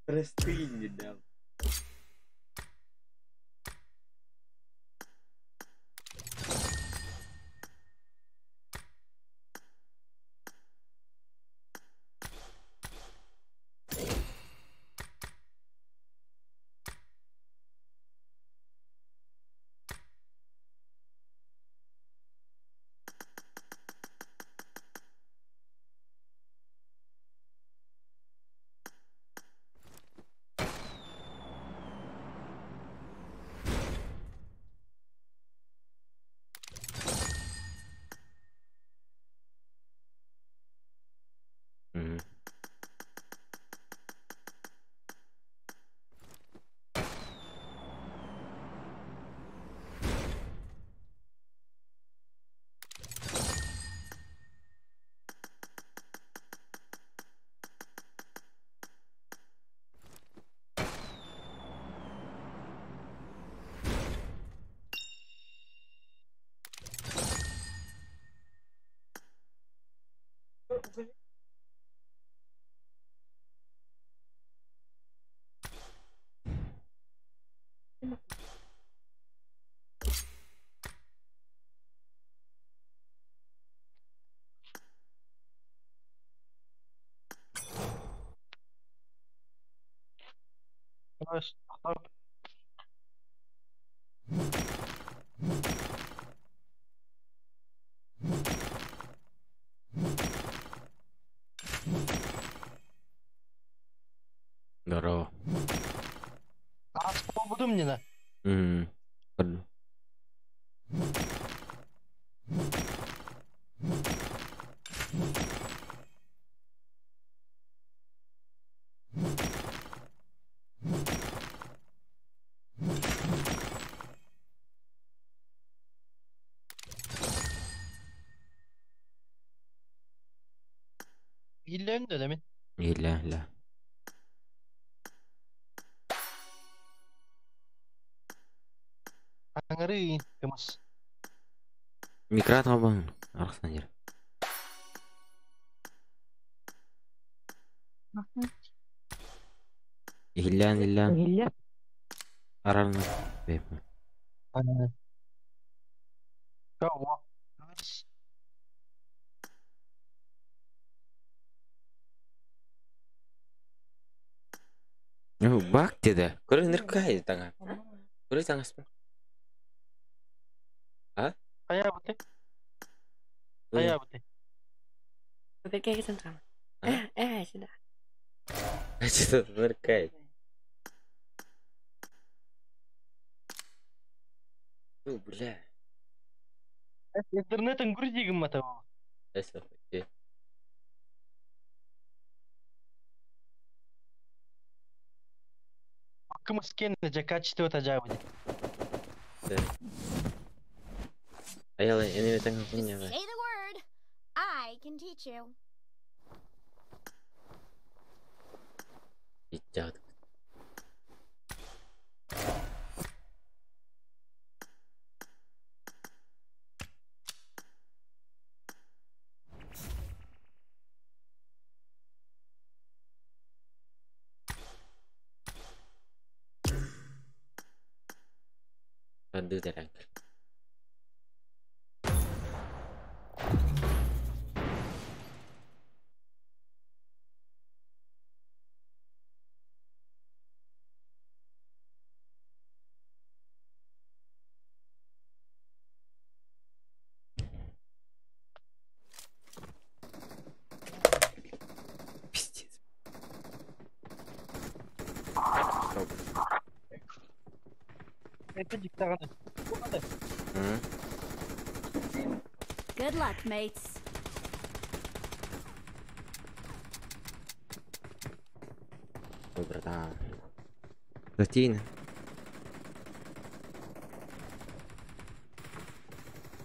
Растынь, да. Мгм. Здорово. Буду мне на. Мгм. Под- İllerini de demin. لا لا. Angari kemas. Микрат абан. Аргасан жер. Иллан иллан. İlle. Арална. Беп. Кого? Ну, бак деди. Көрө неркай таңа. Көрө таңаспа. А? Kaya bute. Көрө. Kaya bute. Udah kayak gitu kan? А? Sudah. Что неркай? Ну, бля. Интернетин гүрдиги мата бу. Эсэ. Акымыз кенне же качты ота жабы. Аяла эне таңа Just куня. say the word. I can teach you. Иттяд. Банды дерек. Пиздец. Это диктаганы. Good luck, mates. Ой, братан. Затейно.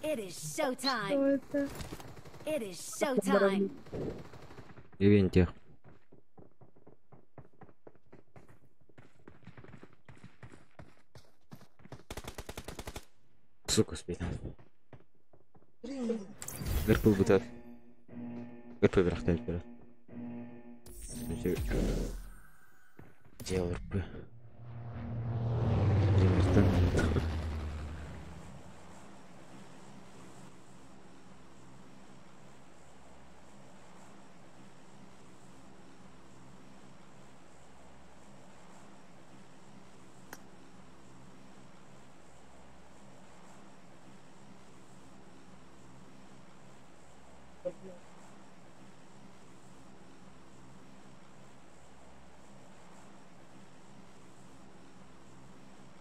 It is showtime. It is showtime. Ивенте. Сука, спит. Гырпыл бутат. Гырпы бірақ та өтпеді. Жел гырпы. Жемістен.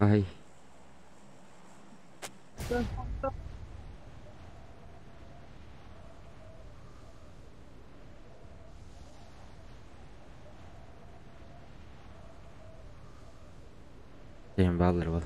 Ay. Sen bağlar var.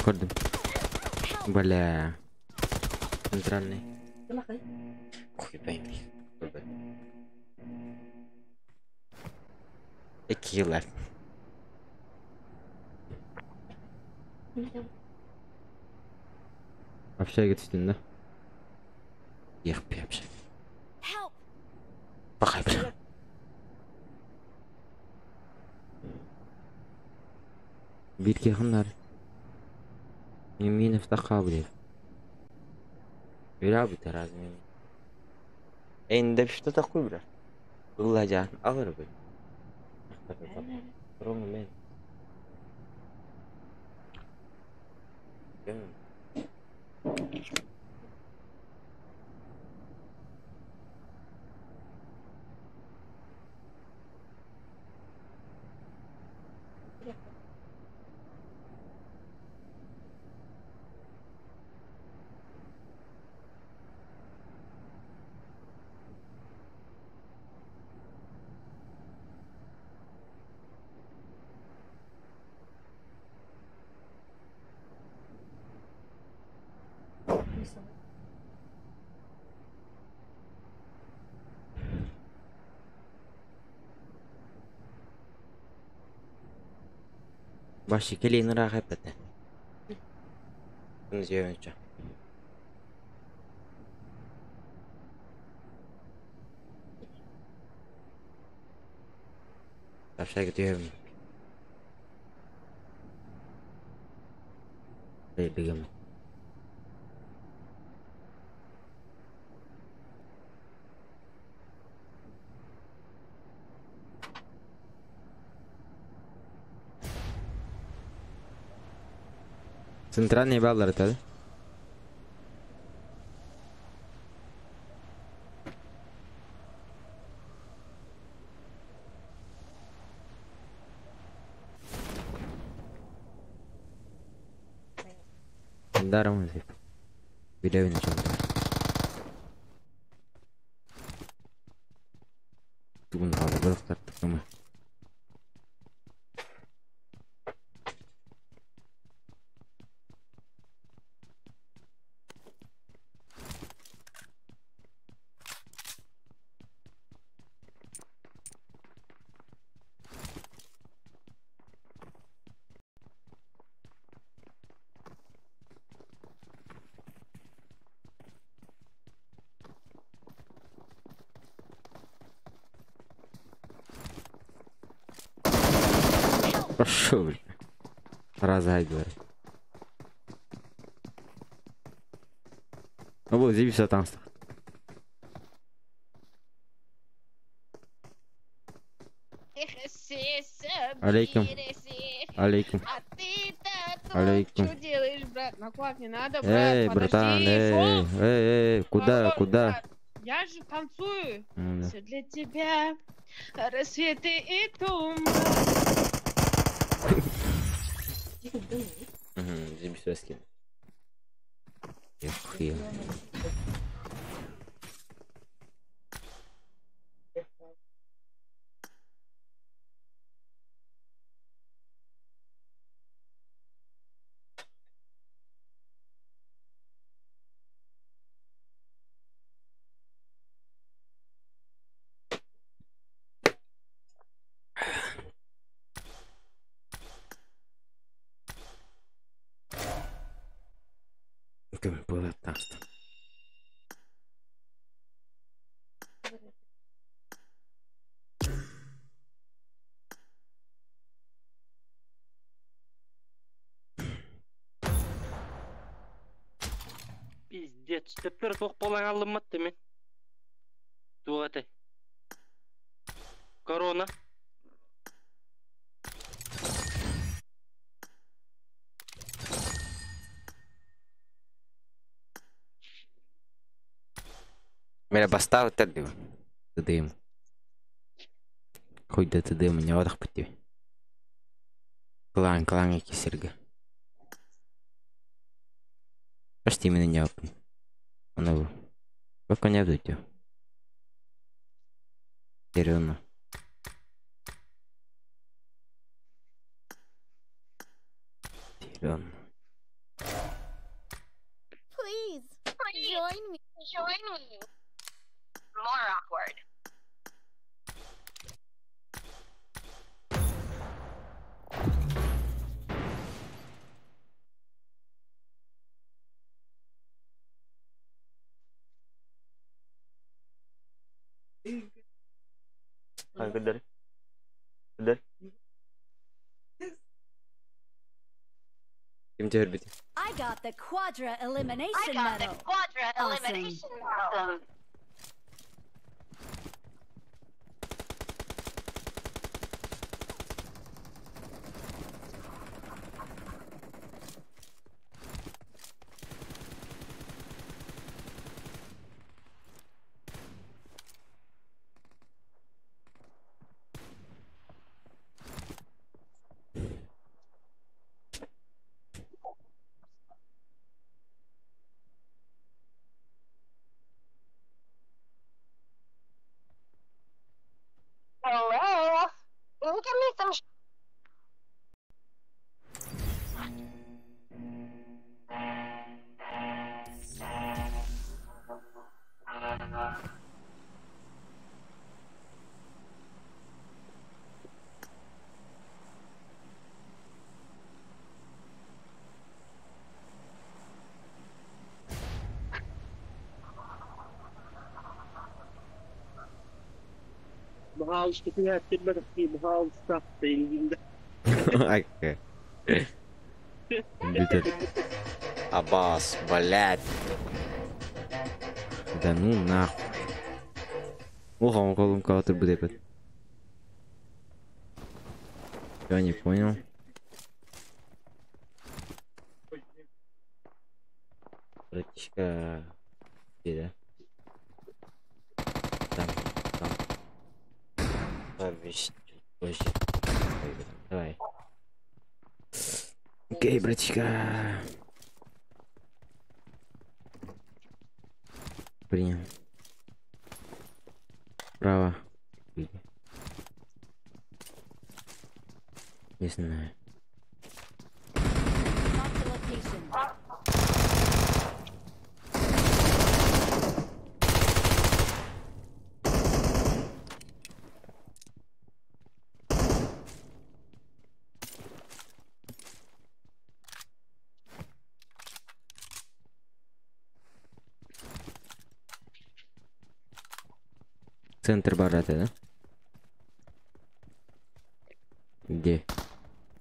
Gördüm. Böyle центральный. Хуй пойми. 2 yıllar. Вообще geçtin de. Yok bir şey. Help! Bakayım. Bir yakınlar. Yemin افتخاب لي. Birabi terazi. Ende bir şey takıyor biraz. والله جان أغرب. Wrong man. Başı kelini rahat ete. Bunu önce. Aşağı gidiyorum. Begim. Центральный баллар это. Даром зайп. Видео на чем-то. Тун қалды бір ұқтарды қымы. Пошел, блин. Разайдер. Ну вот, здесь все там. Алейкум. Алейкум. А ты-то тут Алейкум. что делаешь, брат? На кулак не надо, брат. Эй, братан, эй, куда, Пошел, куда? брат. Я же танцую. Ну да. Все для тебя. Рассветы и туман. Здесь все скин. Я хуел. Кем было таста? Пиздец, теперь двух полагал маттами. Тугаты. Корона. Merhaba поставил тадым. Тадым. Хоть да тадым, не отдых по тебе. Клан и кисерга. Почти меня не опен. Она как он не вдуть. Серьезно. Серьезно. Please, join me. Join me. More awkward. Kadar. Kadar. Kim cahir biti. I got the Quadra Elimination I got the Medal. Quadra Awesome. Elimination Medal. Hello? Can you give me some Mouse to be active with a few mouse stuff thing. Окей. Аббас, блядь. Да ну нахуй. Ого, он кого-то будет. Я не понял. Братишка. Где, да? Там. Позже. Давай. Окей, братишка. Принял. Право. Не знаю. Marked a location. Центр барата, да? Где?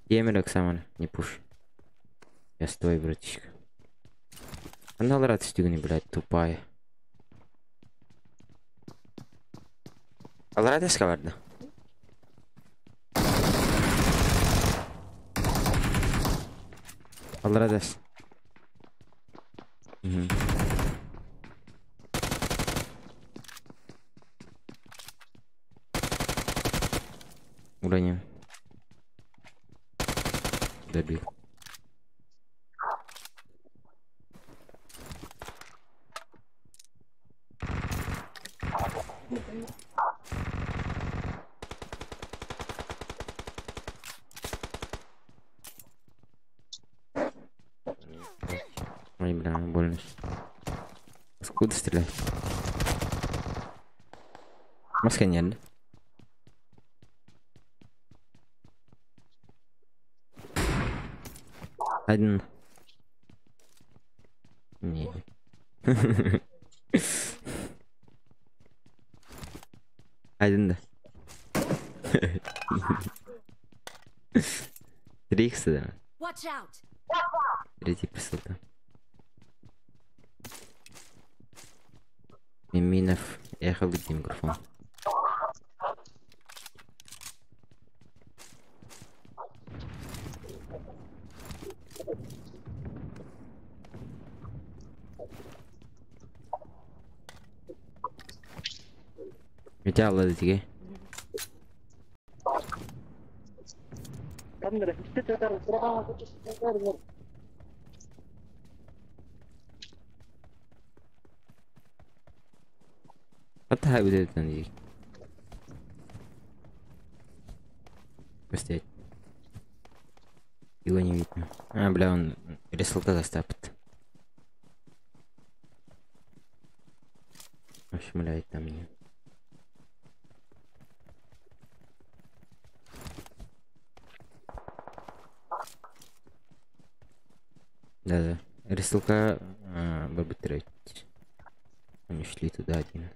Где Оксана? Не пуш. Я с твой, братишка. Она рад стигни, блядь, тупая. Алрадес каварда. Алрадес. Уроним. Добил. Ой, бля, больно. Откуда стрелять? Маска нет, да? Один. Не. Один, да. 3 икса, да. Watch out! Третий писал-то. Миминов. Ехал где микрофон. Митя алады тиге. Hatta haybedetten değil. Пустять. Его не видно. А, бля, он рисовка застапит. В общем, блядь, там не. Да-да. Рисовка барбитрать. Они шли туда один.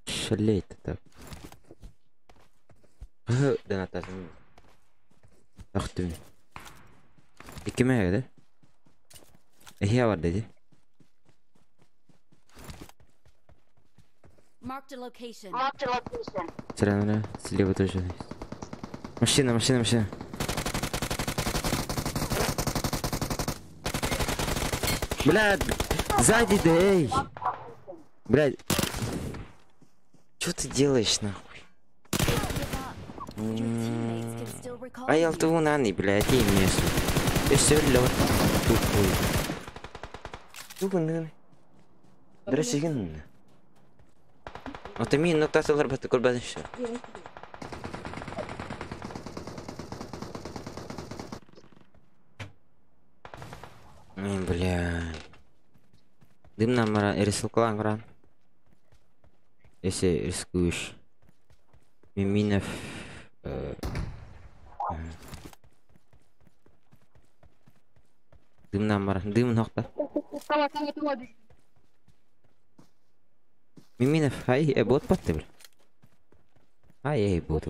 Шалеть так. Да натазым. Ах ты. Икеме, да? Я var dedi. Marked a location. Слева, слева тоже есть. Машина. Блядь, сзади, да эй! Блядь. Что ты делаешь, нахуй? Your teammates can still recall А я you. алтыву наны, блядь, и место. И все, лёд. Тупой. Тупой, дросигин. Вот именно ноктасылар баты көрбәден шо. Бля. Дым нам рисовкалан гран. Если рискуешь. Миминов. Дым нам дым нокта. Миминов, хай, бот патты, бля. Ай, бот.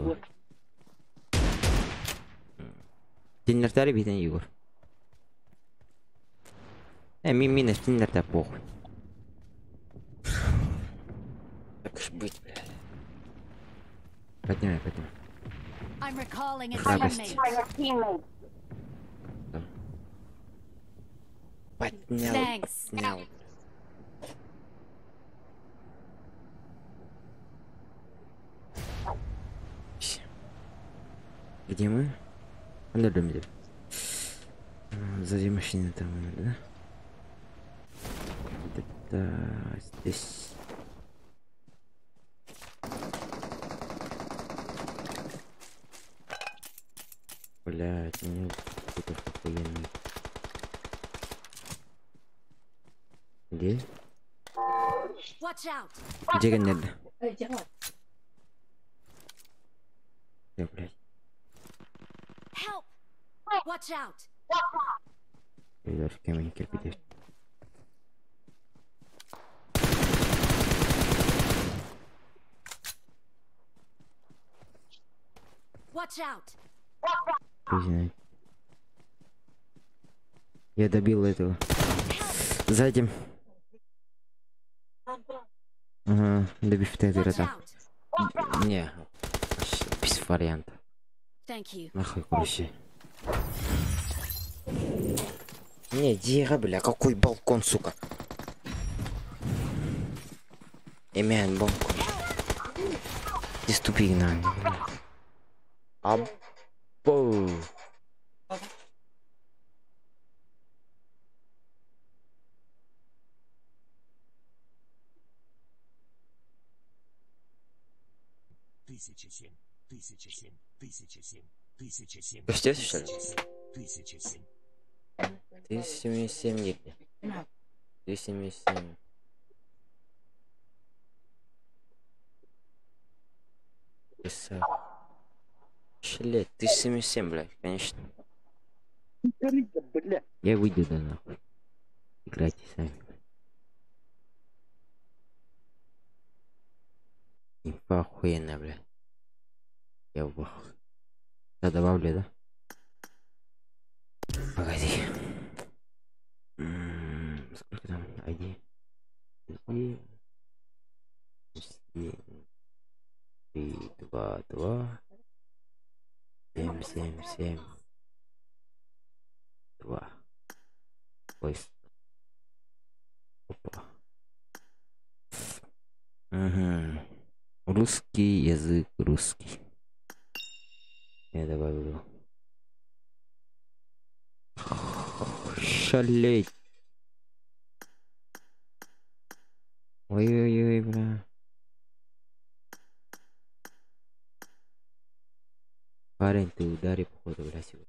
Тиннертари битен Егор. Миминов, тиннерта похуй. Так уж быть, бля. Поднимай. I'm recalling a Храбрость. teammate. Поднял. Thanks. Поднял. Всё. Где мы? Under the middle. Сзади машины там, да? где-то здесь. Блять, мне какой-то охуенный. Где? Watch out! Где гонять? Я, блядь. Help! Watch out! Даже камень кирпич. Watch out! Признай. Я добил этого. Сзади. Ага, добив Watch это. out! Не, вообще без вариантов. Thank you. Нахуй короче. Не, Дира, бля, какой балкон, сука. Имян балкон. Здесь тупик, на. Або. Что что ли? 1077 нигде. 277. Красава. Шлет, 1077, блядь, конечно. Бля. Я выйду да нахуй. Играйте сами. Инфа охуенная, блядь. Я в ахуе. Да, добавлю, да? Погоди. Сколько там? ID? 3, 2, 2. 7, 7, 7. 2. Ой. Опа. Угу. Русский язык, русский. Я добавил. Шалеть. Ой-ой-ой, бля. Парень, ты удари, походу, бля, сегодня.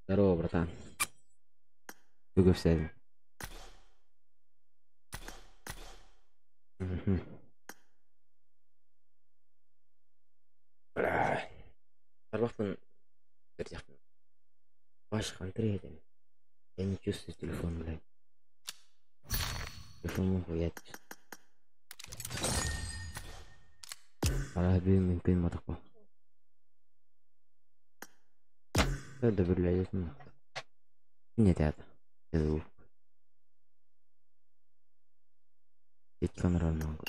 Здорово, братан. Туго всем. Бля. Орловпен. Ваш конкретен. Я не чувствую телефон, блядь. Телефон могу я. Арабию мümkün матако. Это, блядь, нет, это. Я звук. Ведь камера много.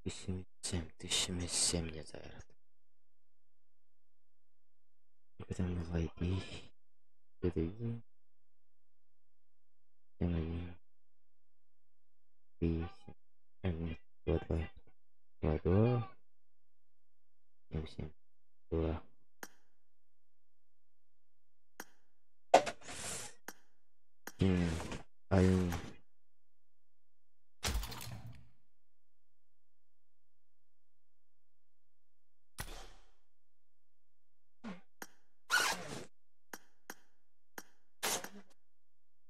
1077 я заверил. Потом войди. Это иди. 7-1. 3, 7, 2, 2, 2, 2, 7, 7, 2. Один.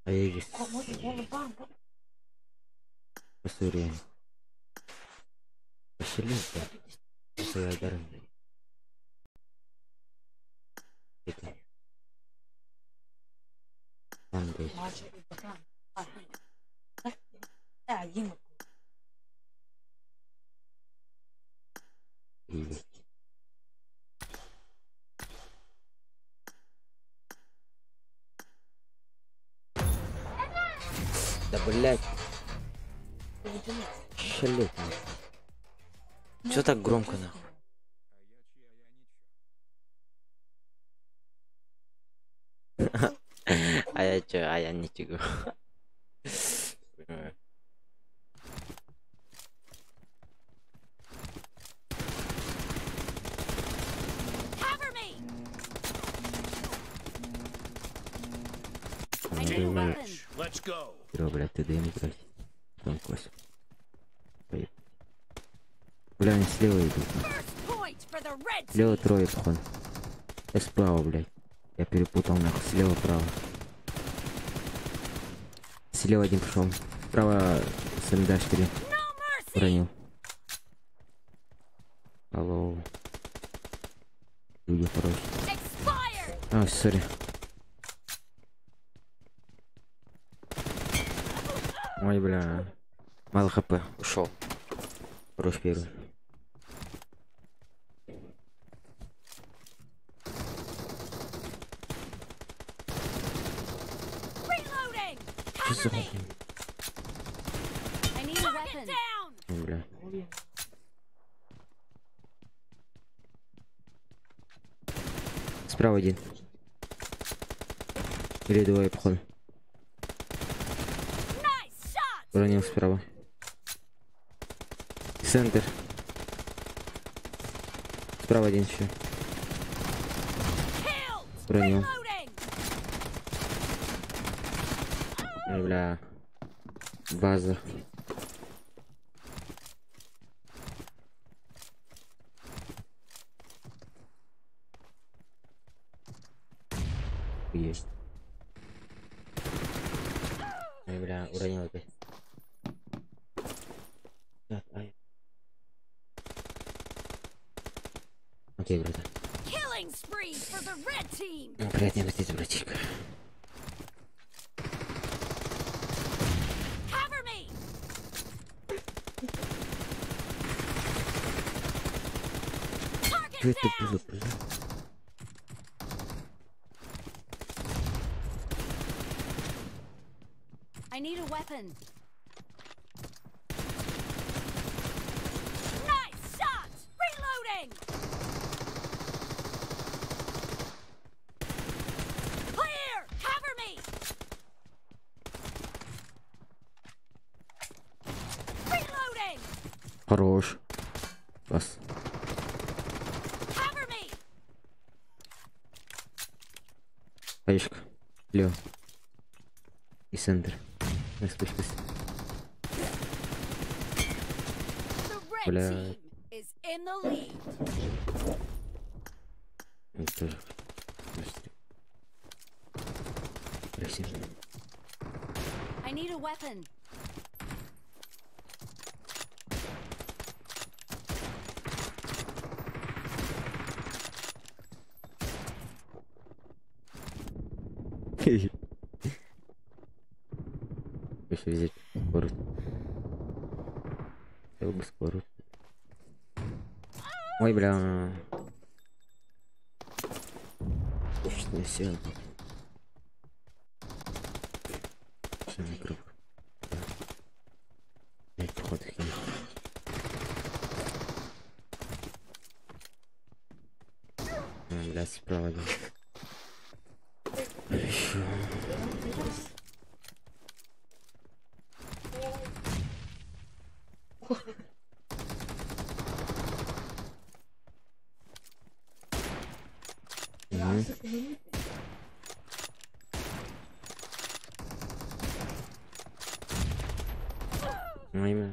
А я здесь. Посмотри. Поселился. Своя дорога. Там здесь. И... Да блять. Шалет. Чё так громко нахуй? А я чё? А я ничего. Cover me! need a Давай. weapon. Let's go. Бро, блядь, ты дым, блядь. Там кость. Бля, они слева идут. First point for the red Слева team. трое, походу. Я справа, блядь. Я перепутал, нахуй. Слева, право. Слева один пошел. Справа СМД-4. No mercy. Уронил. Алло. Люди хорошие. Expired. А, сори. Ой, бля. Мало хп. Ушел. Хорош первый. Reloading. Что за Cover me. хуйня? I need a weapon. Down. Ой, бля. Справа один. Или двое, походу. Nice shot. Уронил справа. Центр. Справа один еще. Killed. Уронил. Reloading. Ой, бля. База. Есть. Ой, бля, уронил опять. Так, ай. Окей, братан. Killing spree for the red team. Ну, приятнее быть, братишка. Cover me. Target Что это down. было, бля? I need a weapon. Nice shot. Reloading. Clear. Cover me. Reloading. Хорош. Класс. Cover me. Хаешка. Лево. И центр. Я спустился. The red Бля. team is in the lead. Это тоже. Красиво. I need a weapon. Еще взять скорость. Хотел бы скорость. Ой, бля. Точно сел. Все, микрофон. Блять, походу хим. Блять, справа. Еще. Ой,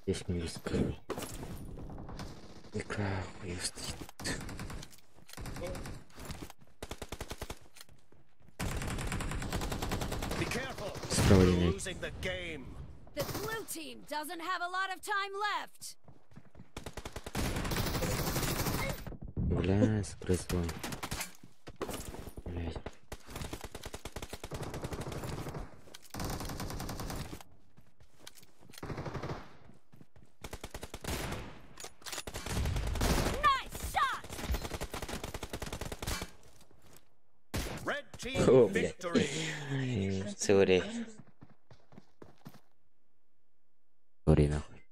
здесь не близко. Никак, я стоит. Be careful. Справа You're линейка. losing the game. The blue team doesn't have a lot of time left. Бля, скрысло. Блять. Nice shot. Red team О, бля. victory. Сори. Сори, нахуй.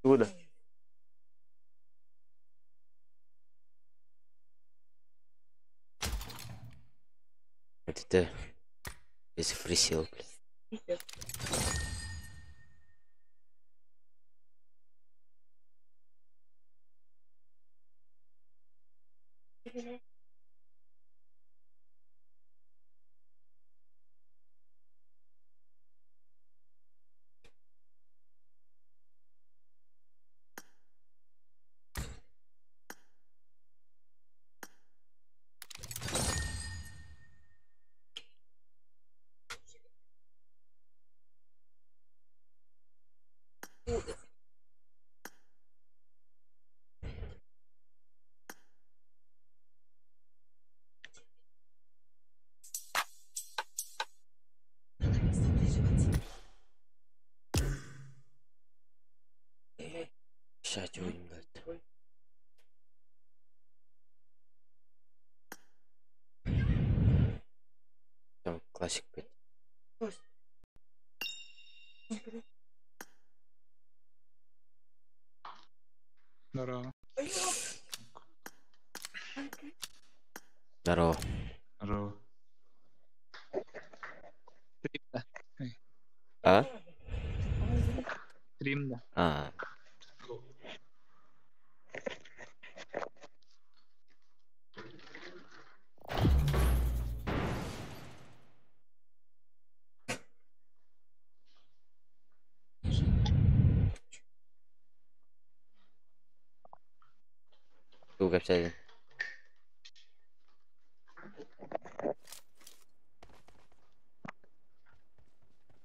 Куда? Это если присел, блядь. Шач oyun geldi. Tamam, klasik bir. Здорово. Здорово. Здорово. Стрим-то. А? Стрим-то. А. Dur kapsaydın.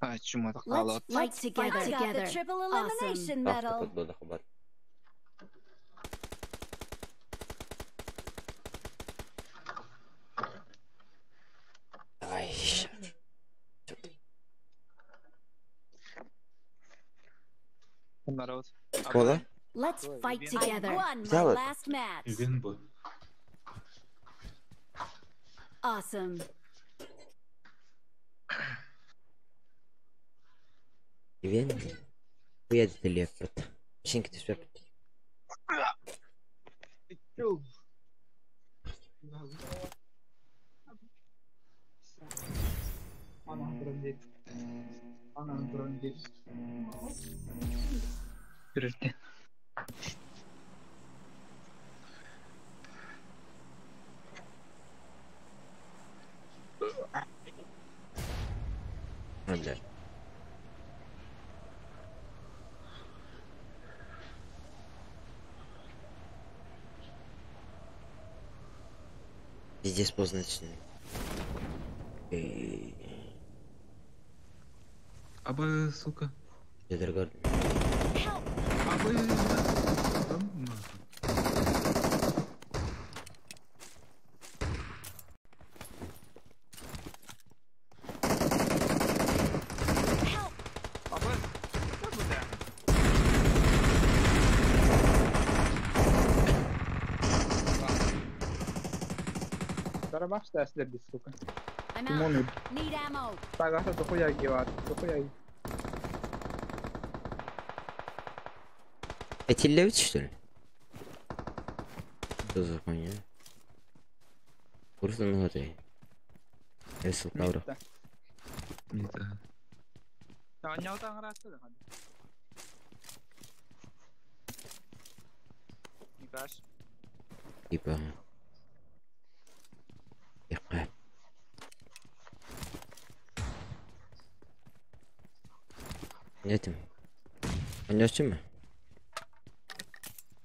А, чумада Let's қалып. fight together. I got the triple elimination medal. Futbolda haber. Ay. Народ. Kola? Let's Ой, fight Вин. together. I won my Взяла. last match. Вин bu. Awesome. Ивен. Уедете ли это? Шинки все. Берерде. Öyle. Здесь позначенный. Абы, сука. Дедергар. Абы. Абы. Что буде? Зарабаш дәслер ди, сука. I'm Тимоны. out. Need ammo. Тагата дохуя геват. Дохуя. Этилевич, что ли? Что за хуйня? Курс на готы. Эсл кавра. Не да. Таняу таңырасы да. Никаш. Типа. Дикkat. Netim. Oynuyorsun mu?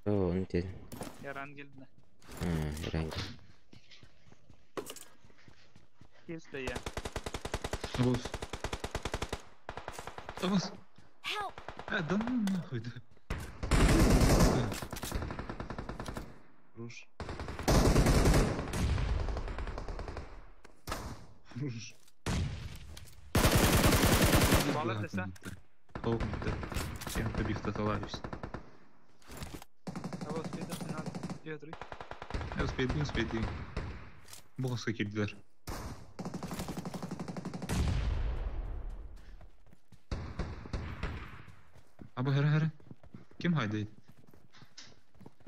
Oo, onu dedim. Яран келді. Ha, herhangi. Келді я. Авось. Авось. Help. Да ну нахуй, да. Хорош. Хорош. Бала десе. Толк бітті. Сен тобі втаталаюсь. А вот спейдер надо. Петр. Успейді. Боғысқа келділер. Абы әрі. Кем хайдайды?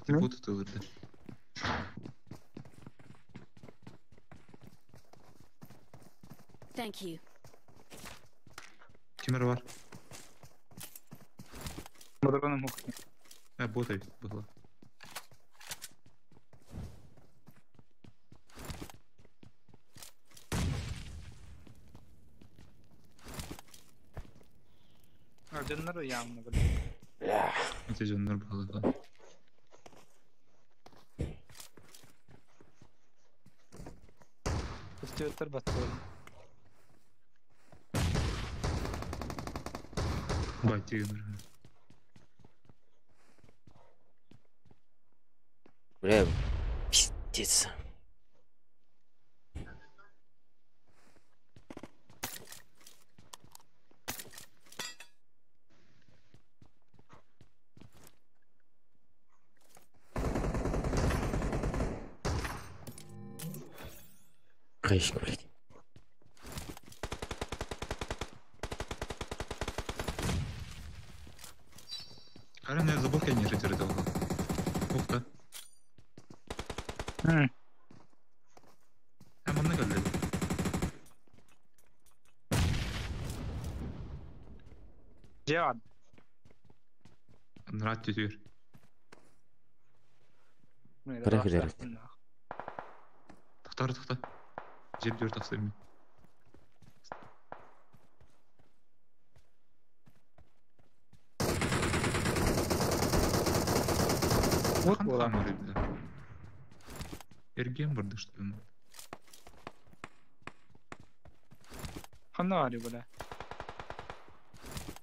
Тіп Ne? отытылырды. Thank you. Кемер бар? Мадагана мухни. Ботай была. А деннер явно, блин. Эти жандар была. Пустиеттер баттыр. Байти генер. Бля, пиздец. Хаешка, блядь. Ара не забыл, я не житель этого. Ух ты. Hemen ne geldi? Cihan. Rahat tutuyor. Bırak ileri. Tıkta. Cep diyor taksayım. Вот Хан была. var evde. Ergen vardı işte. Ханаари бля.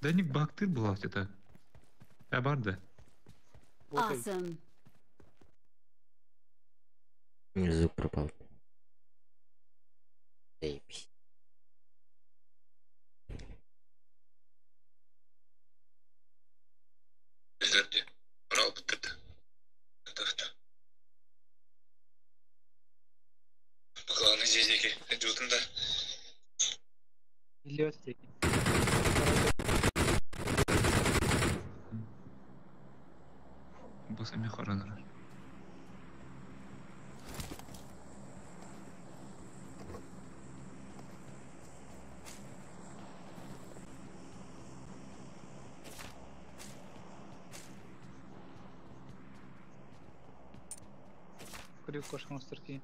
Да ник бактыр была где-то. Я барды. Вот и. Awesome. Звук пропал. Заебись. Брал бы ты. Главное здесь деки. Идут да. Илет тек. Bu seni karalar. Крюк кошмар стрки.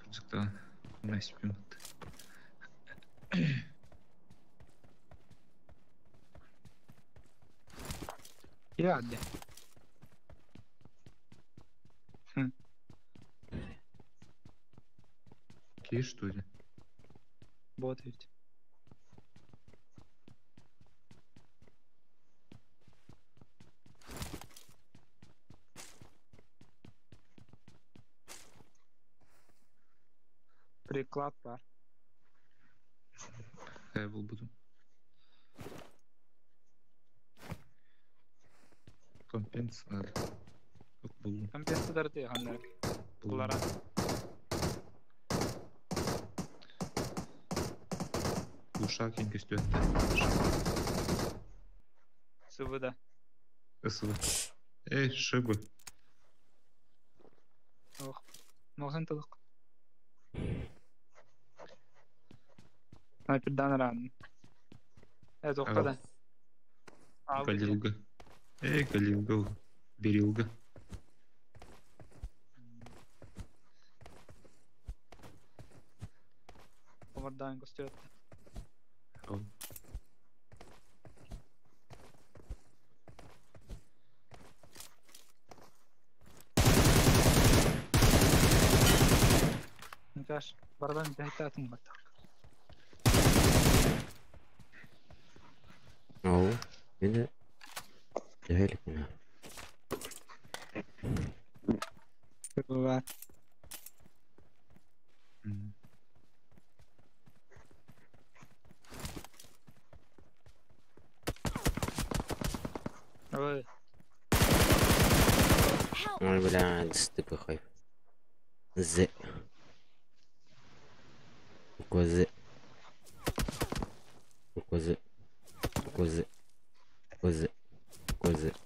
Çocukta 15 minut. Яди. Ки что ли? Вот ведь. Приклад var. Был буду. Компенс надо. Yok buldum. Компенсаторы diye hanlar. Buldum. Bunlara. Uşak en kötü. Sıvıda. Isılı. Şıbı. Oh. Noxan tadık. Sniper'dan ran. Evet o Evet. kadar. Abi. Галилга. Галилга. Берилга. Oradan gösteriyor. Al. Nikaş. Baradan bir hayatım var. أهو كده جايلك هنا. Var. Hmm. Evet. Help! أنا بلا دستك خايف. زق. وزق. وزق. وزق. وزق. وزق.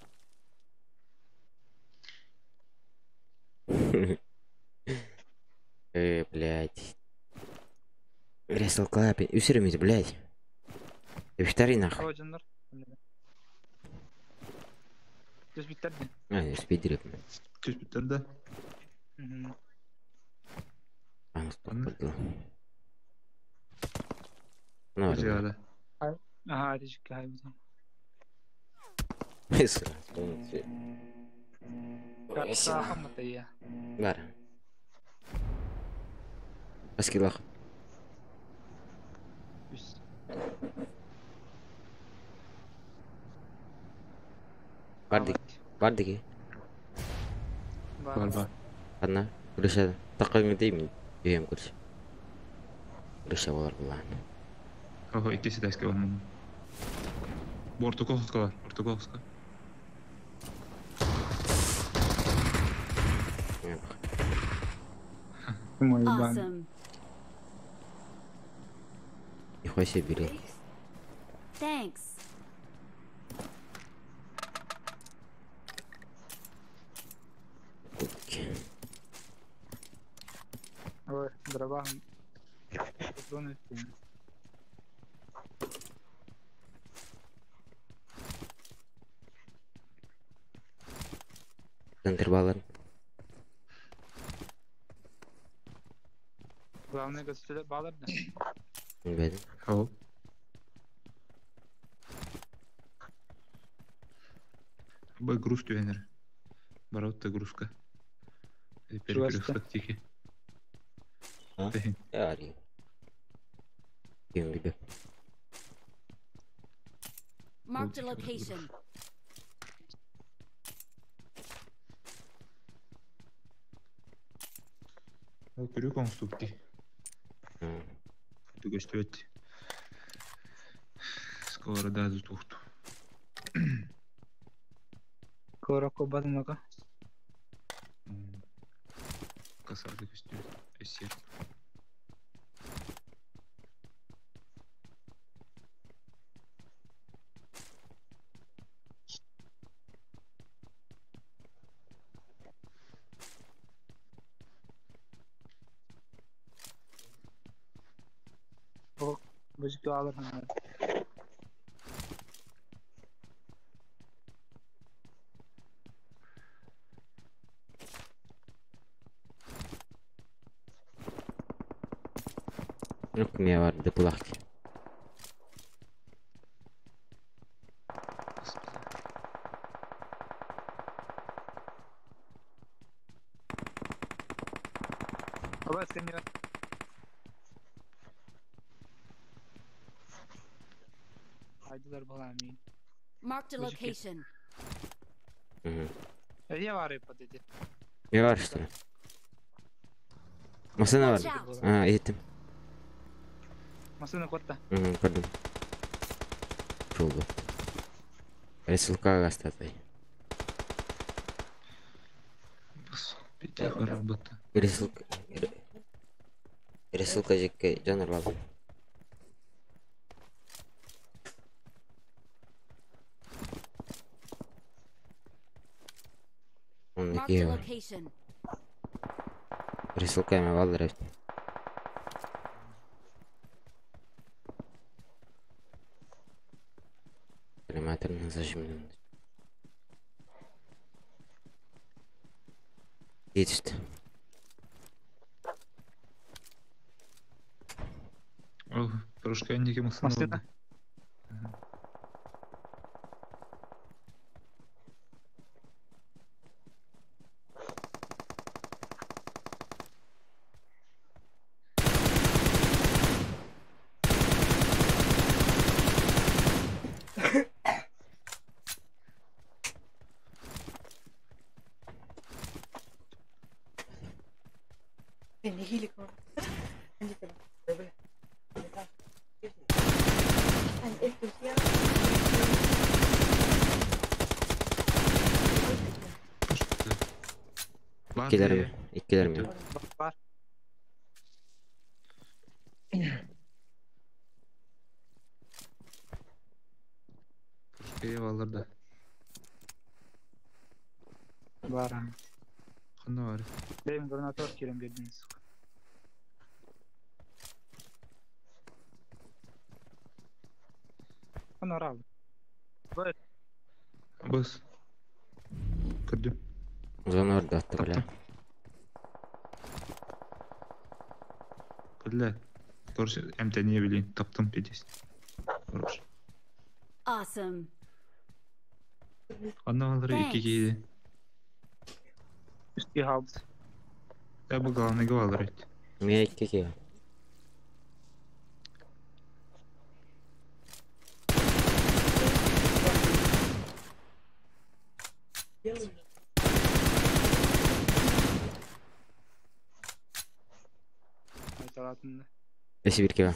Блядь. Ресл Клапин. Усиримите, блядь. Повтори нахуй. Hava canlar. Düz bitirdi. А, спидерик. Tüs bitirdi. Hı hı. А, стоп, подал. Ну, ладно. Ziyade. Aha hadi çık hayır. Сразу полностью. Sağ mı ya? Бар. Аскилах. Üst. Бардик. Бардики. Var. Одна. Күрәшәде. Тақайым деймін. Үйем күрәш. Күрәшә болар булан. Oho ikisi de eski olmalı. Bortokovska var. Bortokovska. Muy ban. Awesome. Нихуя себе бери. Thanks. Ой, дрова. Патроны. Интервалын. Главное, гостя балар да. Bilmedim. Ау. Бай груз тюенер. Бараутта грузка. Перекресток тихий. Ha? Ya arayayım. Diyorum gibi. Marked a location. Крюк он ступки. Hı. Ты гостюет. Сковорода за тухту. Короко бадмага. Касады гостюет. Эсер. O bıcık alır hemen. Yok mu ya var da bulak. Baba sen ya. Haydiler balami. Marked a Bıcık ya. location. Hı hı. Ya var ya dedi. Ne var işte? Masana var. Watch out. Ha yetim. Masana kotta. Hı hı gördüm. Oldu. Рисунка гастатай. Бас. Петя работа. Рисунка жекке жанр алdım. Onun Marked iki a var. location. Рисунка ме валдыр. Коллиматорный зажимный. Yetişti. О, трошки анники масана. Masana. Var İkiler ya. mi? İkiler mi? Var. Трошки еваларда. Var ha. Қандай бар? Benim granatör kirim dediniz. Onu ara aldım. Böyle Бас. Кірдім. Uzun orada attı bile. Кірлі. Короче, әмтәне білейін. Таптым петесін. Хорош. Awesome. Қандай алыр Thanks. екі кейді. üstü aldı. Бұл главныйға алыр еді. Niye iki ki? Ayet altında. Beşi bir ki var.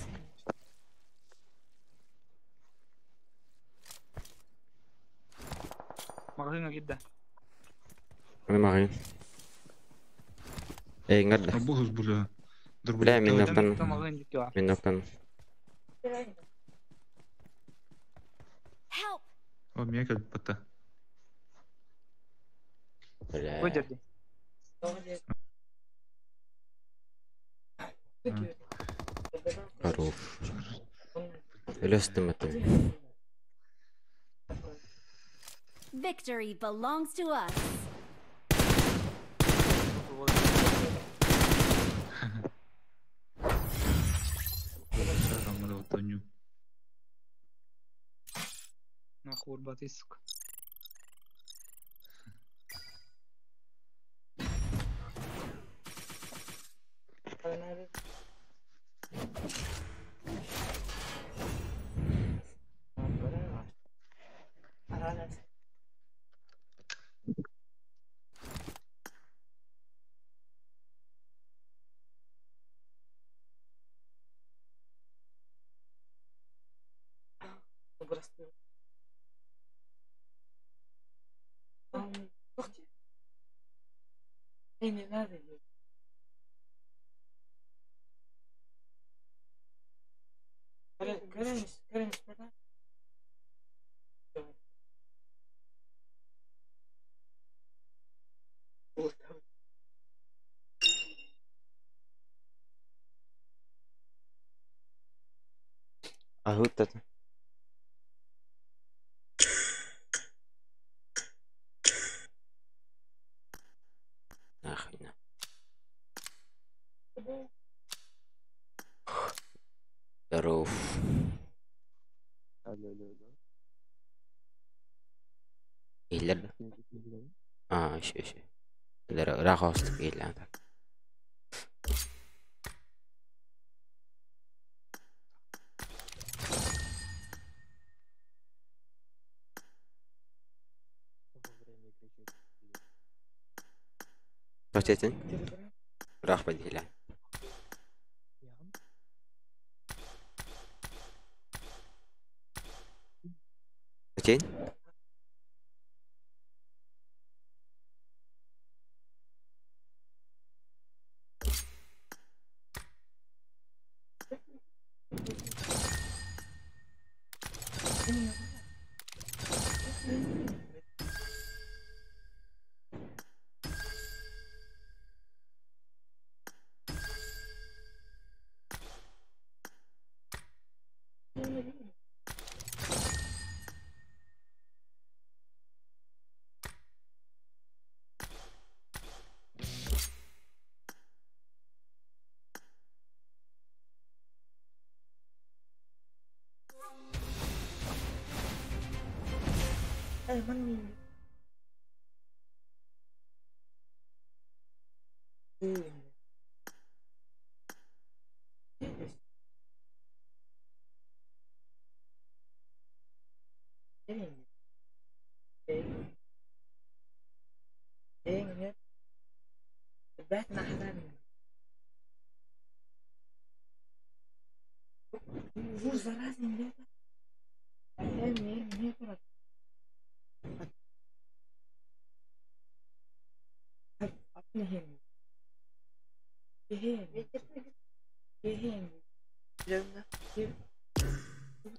Magazine gitti. Onu bakayım. Engar da. Бұл hız бұлы. Dur Bile men noktan. Tamam gitti var. Men noktan. Help! O mia kelip batta. Bile. Bu derdi. Karuf. Ölüstüm atım. Victory belongs to us. Шаром надо тоню. Нахуй урбатый, сука. Ahut atım. Ахина. Здоров. Iyiler. Şey. Rahostuk iyiler. Kaç ettin? Rahmet iyiler. Kaç ettin?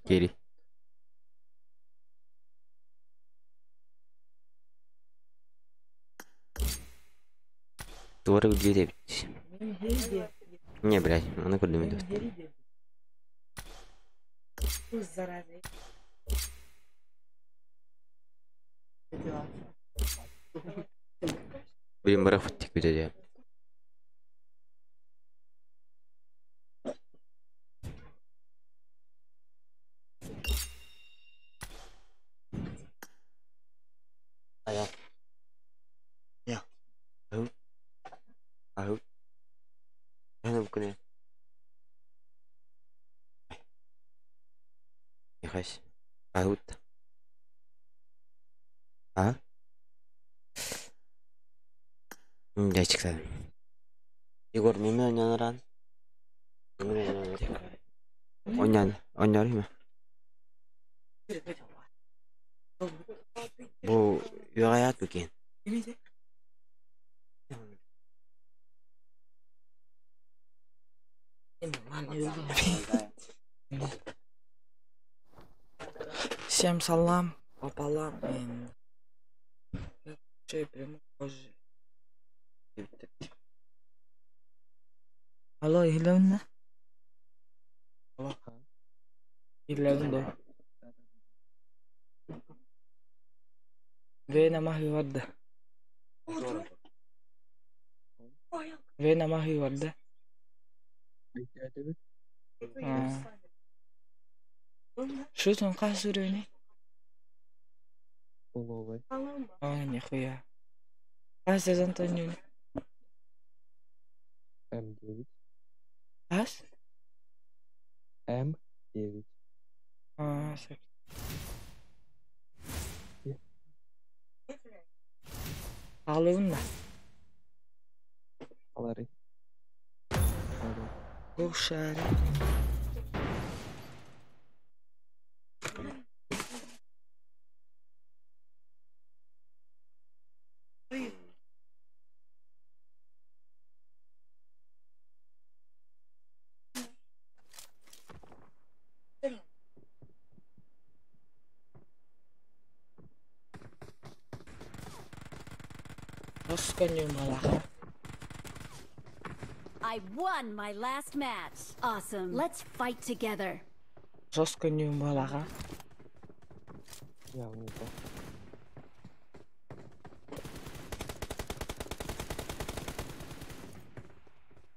Geri. Doğru video da bitti. Не, блядь, она куда идет? Будем марафонить где-то. أنا ممكن يخش أهوت 네, 식사. 이걸 몇몇 년을 언년이면 뭐 요가야 그게 Всем салам пополам. Мен прямо позже. Алло, Илюна? Алло. Илюна. Вена махи варда. Вена махи варда. Что там касурёни? Половой. Нихуя. Ас Антонио. М9. Ас? М9. Все. Алуна. Алары. Кушари. I won my last match. Awesome. Let's fight together. Жестко не умалага. Я не знаю.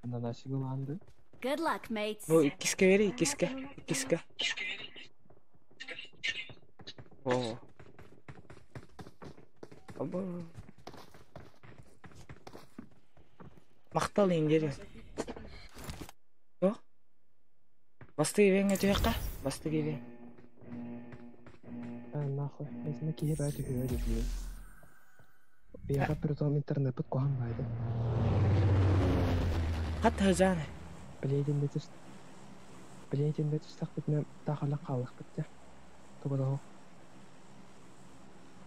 На нашей Голланды. Good luck, mates. Ну, киска вери, киска. О. Або. Мақтал ендері. О? Басты кевең өтуяққа? Басты кевең. Нахуй. Эсіне кейіп әді көйеді дейін. Бияға бір зом интернет бұт қоған байды. Қатты ғажаны. Білейден бетіш сақпетіне тақылы қалық бітті. Тұбыда ол.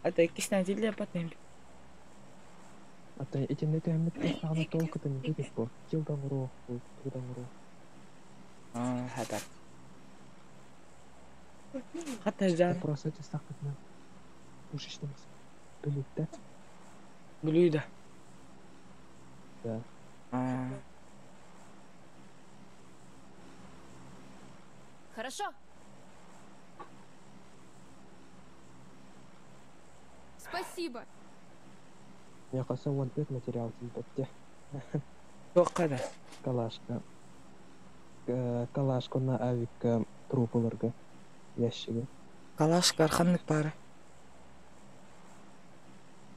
Это кисна диле патем. Ата интернет әмітті сағына толқыдың дедік бұл. Жылдан ұру, тұғыдан ұру. Хатар. Қатты ғажаны. Просто әте сақпетіне ұш іштеміз. Білейді. Білейді. Да. Хорошо. Спасибо. Я қаса он пет материал бітті. Тоққада. Калашка на авик трупылырға ящигі. Калашка арқанлық бары.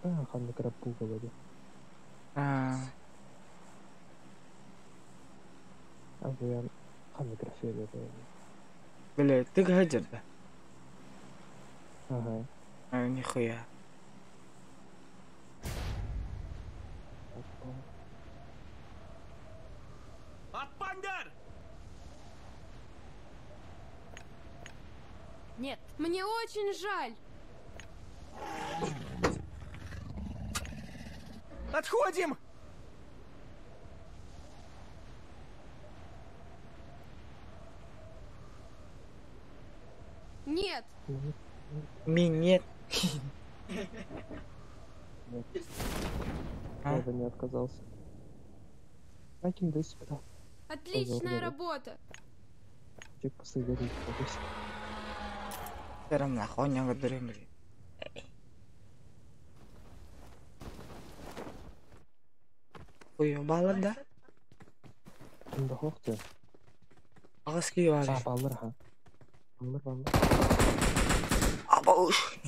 Арқанлық раппул болады. Абуян қанлық рафелі болады. Біле, тіг ғаджырды. Ага. Нихуя. Отпандер! Нет, мне очень жаль. Отходим! Нет. Минет. Я бы не отказался. Каким до сюда? Отличная работа. Чек посоветуй. Серам нахуй не говорим. Уебало, да? Кімді хоқты? Ағыз кей бар. Балыр, ха. Балыр. Абауш.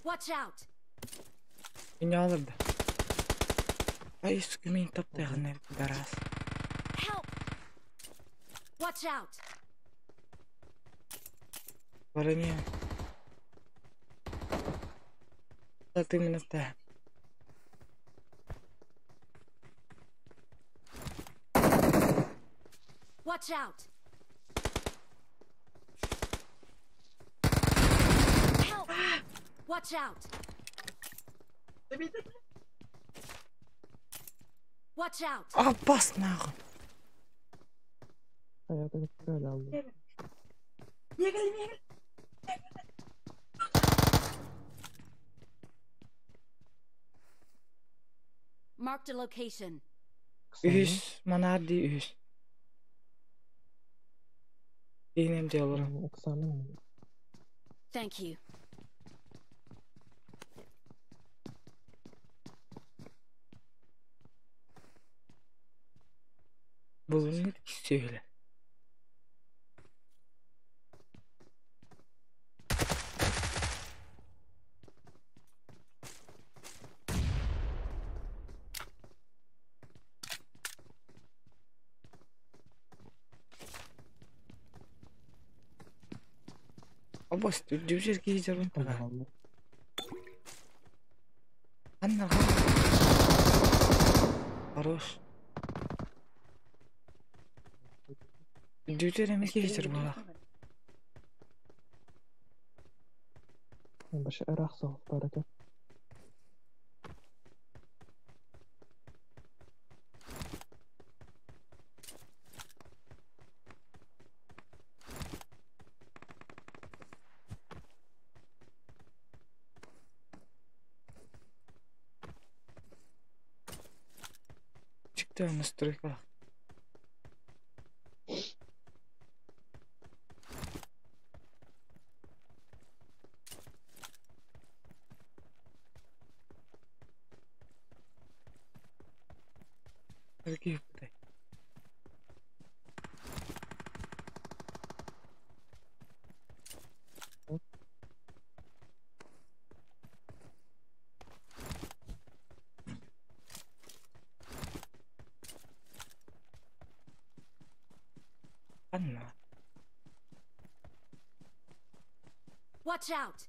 Watch out. Beni alırdı. Ay sıkımayın top da biraz. Help. Watch out. Вороне. Вот именно так. Watch out! Help! Watch out! Watch out! Abbas nou. Hayatını böyle aldım. Marked a location. Üs. Mana di üs. Benim de olurum. Oksanı mı? Thank you. Bunu ne söyle. Abbas düzür ki jarun Tamam ta. aldım. Anna. Хорош. Düzür emek geçir bana. Başı Irak soğuk baraka. Çıktı настройка. Какие путай? Anna. Watch out!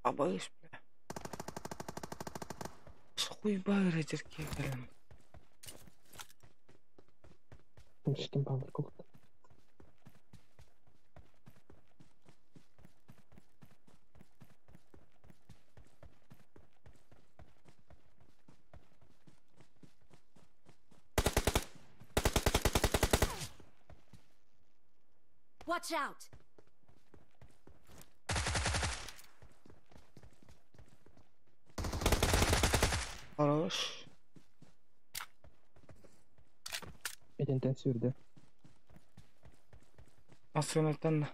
Абайш бля. Хуй байры жерке келем. Миш kim bandır kovdu. Watch out! Хорош. Elinden sürdü. Aslanatan da.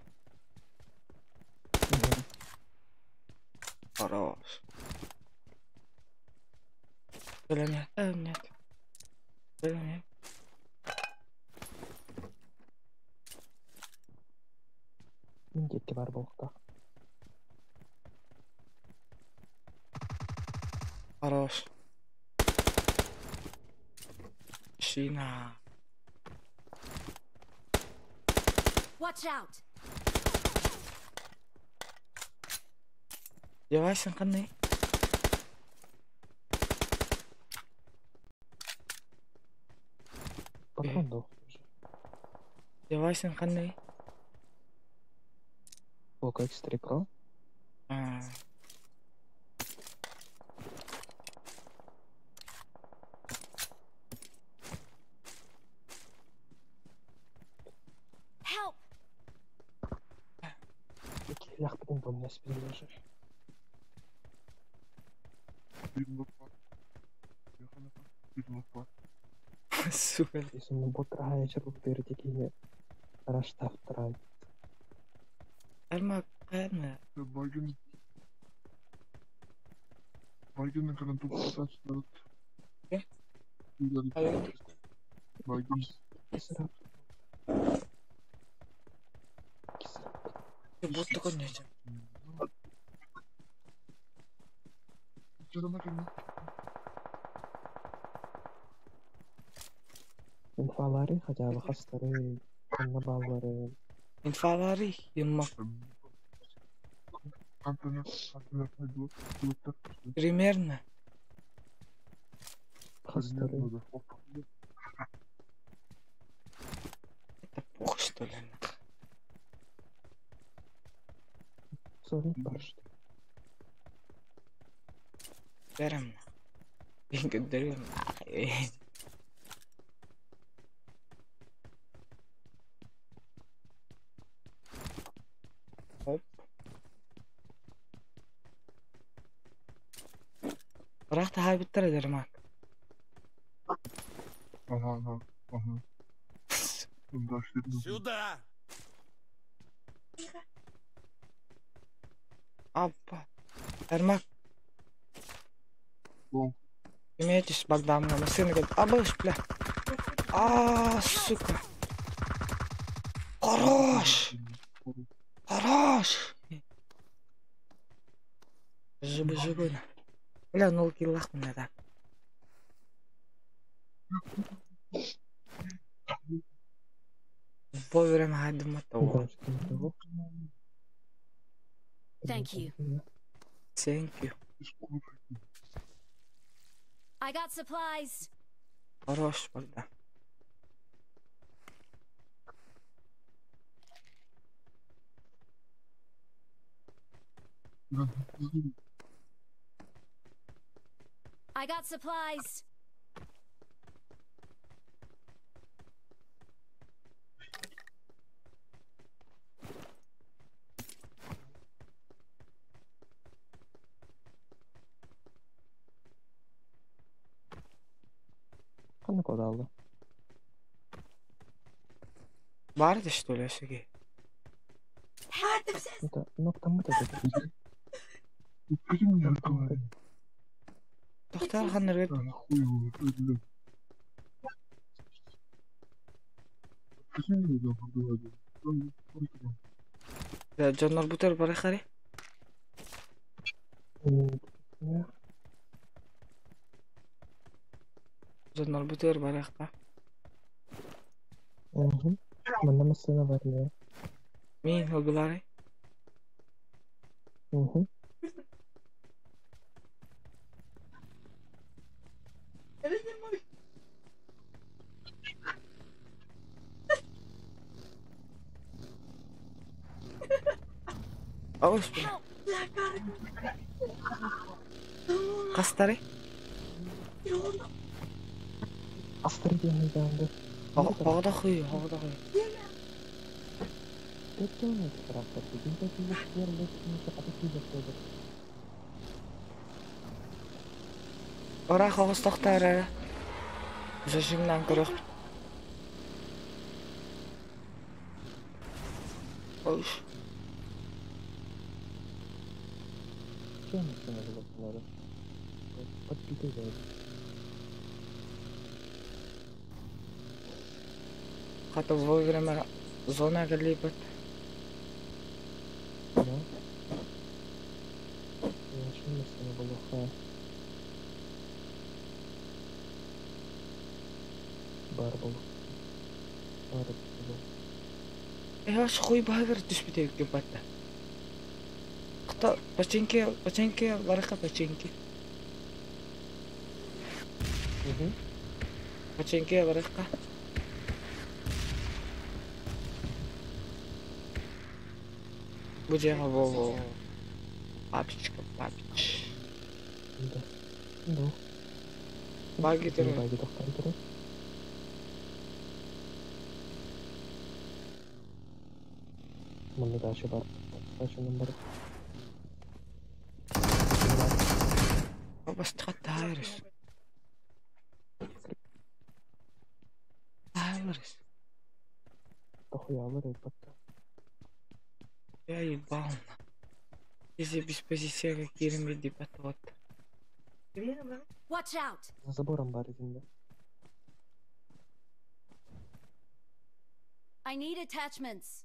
Хорош. Gelemiyor. Evet. Gelemiyor. Mingetki var boğukta. Хорош. Şina. Watch out! Yavaşsın kanne. Patron da o. Yavaşsın kanne. Poco X3 Pro. Ha. Help! Peki yak bir ding bomba spinner. Süper. Isun bot raya çarpıp verecek yine. Araç taftıray. Elma kayma. Baygın kadar topu saçları. Ne? Hayır. Baygın. Sıra. Sıra. Botu konuşacağım. Canıma gelin. İnfaları, hacalı hasları, kanlı balları. İnfaları yılmak. Antrenör kaydı. Примерно. Хастары. Это пух, что ли? Сорок бар, что ли? Берем. Я говорю, нахуй. Оп. Рахта хайбиттер дермак. Ага. Сюда! Апа. Дермак. Лом. Имейтесь, Богдан, на машину говорит, абыш, бля. Сука. Хорош. Хорош. Жибы. Бля, 0 киллах у меня так. Вовремя хайдем от того. Да, что не того. Thank you. Thank you. I got supplies. Хорош, Богдан. I got supplies. Қаны код алды? Барды, что ли, Сергей? Это ноктам это. Тоқтар хандар Жоннор бутер бары хари? Жоннор бутер бары хари? Мында машина бар, не? Мен хогулары? Ауш. Кастары? Астыры деймін жанды. Хоғда құй. Өтті оны тұрақтар. Бүгінгі күнгі жерлі күнгі қатысы жақтайды. Ора хоғыз тоқтары. Жашыңнан көріқ. Ауш. Чем машина была bunları? Подпитывает. Хата вовремя зона либо. Да. Машина машина была ха. Бар был. Бар был. Я ж хуй багер диспетер кепатта. Кто паченьки, варха паченьки. Паченьки, варха. Будем его папичка. Да. Баги ты. Баги тоқтан. Мында дача бар. Дачаның бар. بس تغيرش Похуй, алыр бата. Я ебал. Если без позиции кирим ведь вот. Watch out. За забором бар изінде. I need attachments.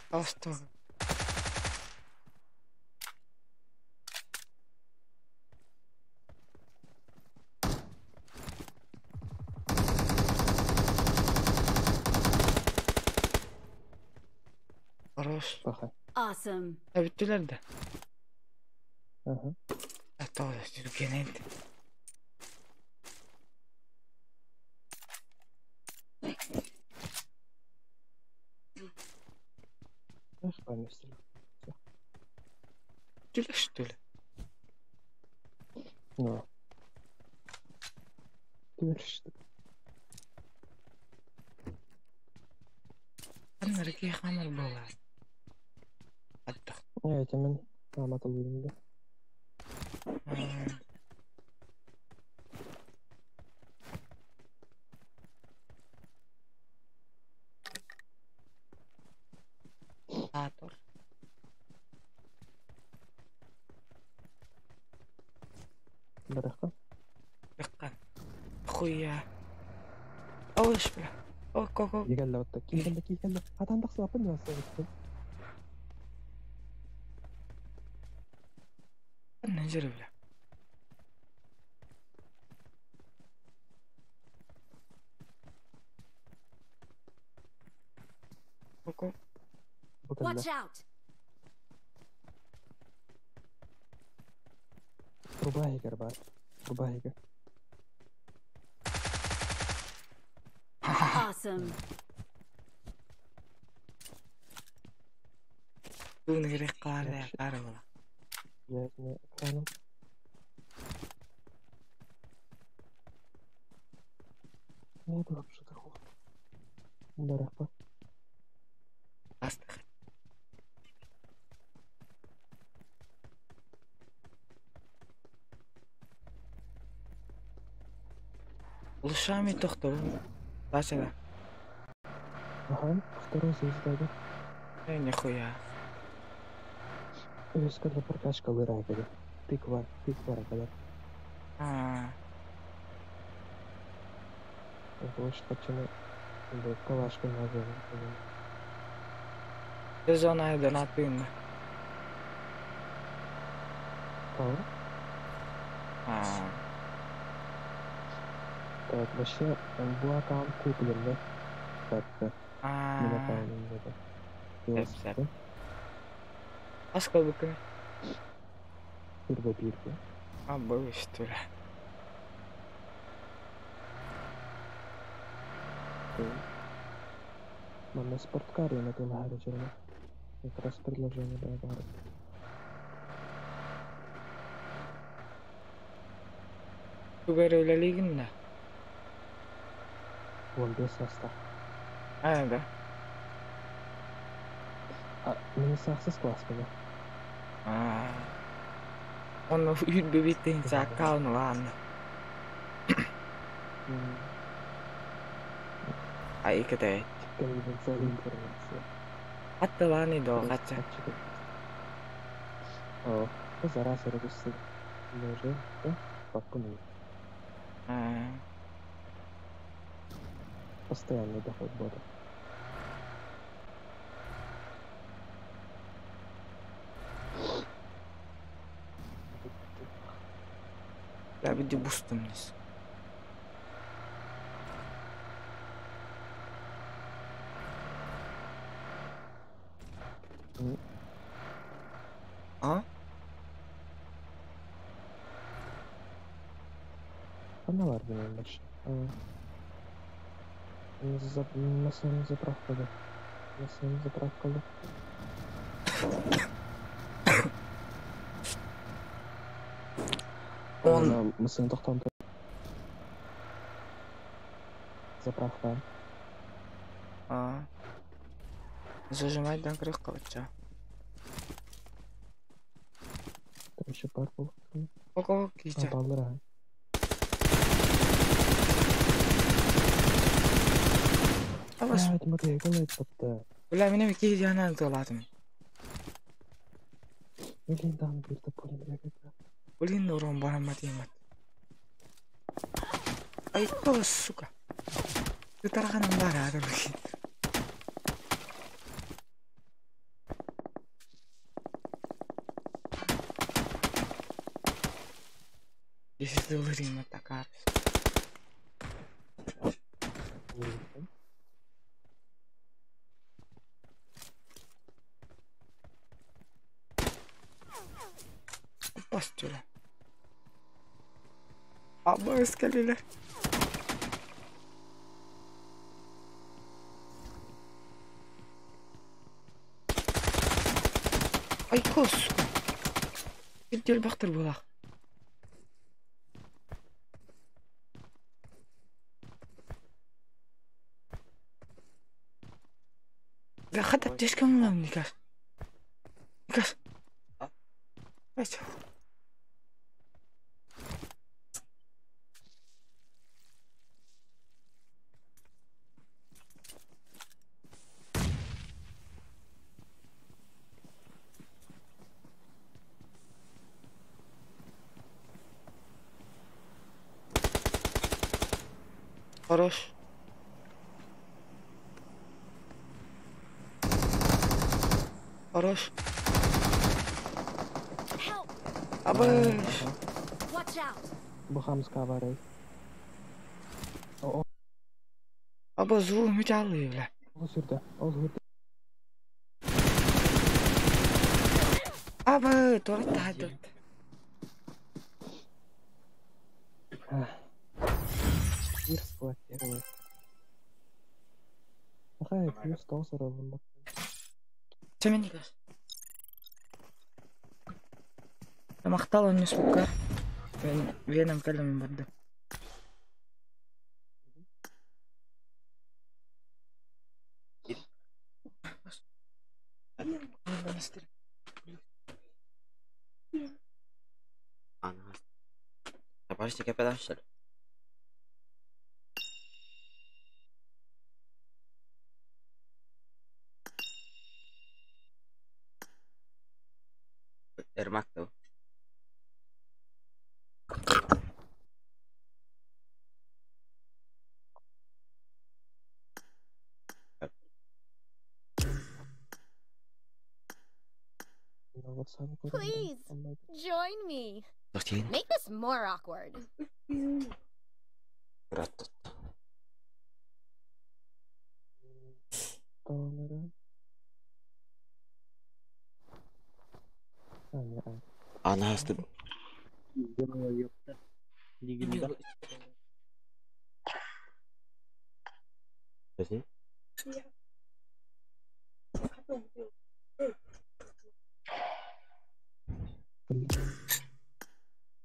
Просто. Хорош. Баха. Awesome. Bittüler de. Ага. Tamam, sürükene indi. Эх, памятник. Bittüler что ли? Ну. Дверь. Аннарки хамар бола. Атта. Я этим мотал да. Атор. Бараха. Беккан. Хуя. Ауш бля. Ок. يقال له كي قال له هذا عندك صعب انه نجرب له. اوكو. Watch out. رباعي كربات. رباعي. Awesome. دون غير قارة ولا. يا كانوا. ما أدري شو تروح. مرحبا. أصدق. Лушами тохту. Бачага. Ага, второй звезда. Нихуя. Я сказал прокачка вырайка. Тыква ракада. Это очень почему калашка называют. Сезон айда на тын. Кого? Так, вообще, был аккаунт куплен, да? Так-то. Не напомню, это. Аска быкы. Пирба. Был что ли? Мама спорткаре на том гаражене. Как раз предложение было. Тугары лигинда. Вон без состав. Да. Мне сахсыз класс было. Он бибитин за аккаунт ладно. Ай катай. Конфиденциальная информация. Атталани до гача. О, зараз регистрация. Уже, да? Покупаю. Постоянный доход бота. Я види бустымнес. Каналар benim başı. Masanın zapravkalı. Он масын тоқтамды. Заправка. Зажимать на крых калача. Там еще пар был. Ого, кича. Балдыра. Блядь, Матвей, голый попта. Бля, меня какие диана толатым. Блин, там бирта поле, блядь. Блин, урон барам матимат. Ай, кто, сука? Ты тараханом бара, это блин. Если ты вырим атакар. Абы өскелелер. Ай, кос. Гиддел бақтыр болақ. Да хат аптешка мынам Никас. Никас. Айча. Хорош. Хорош. Help! Абы. Watch out! Bu Hamska var ey. Абы звук металлы, бля. O sürde. O sürde. Абы, торт тадыт. Bir squat yer. Какая плюс 100 сразу. Чемен Никас. Мақтал он не сука. Веном кәлемін барды. Ana. Aparece que pedaço. Ermakta. Please, join me. Bakayım. Make this more awkward. Rahat. Ana hasta. Yoksa liginde. Bakayım.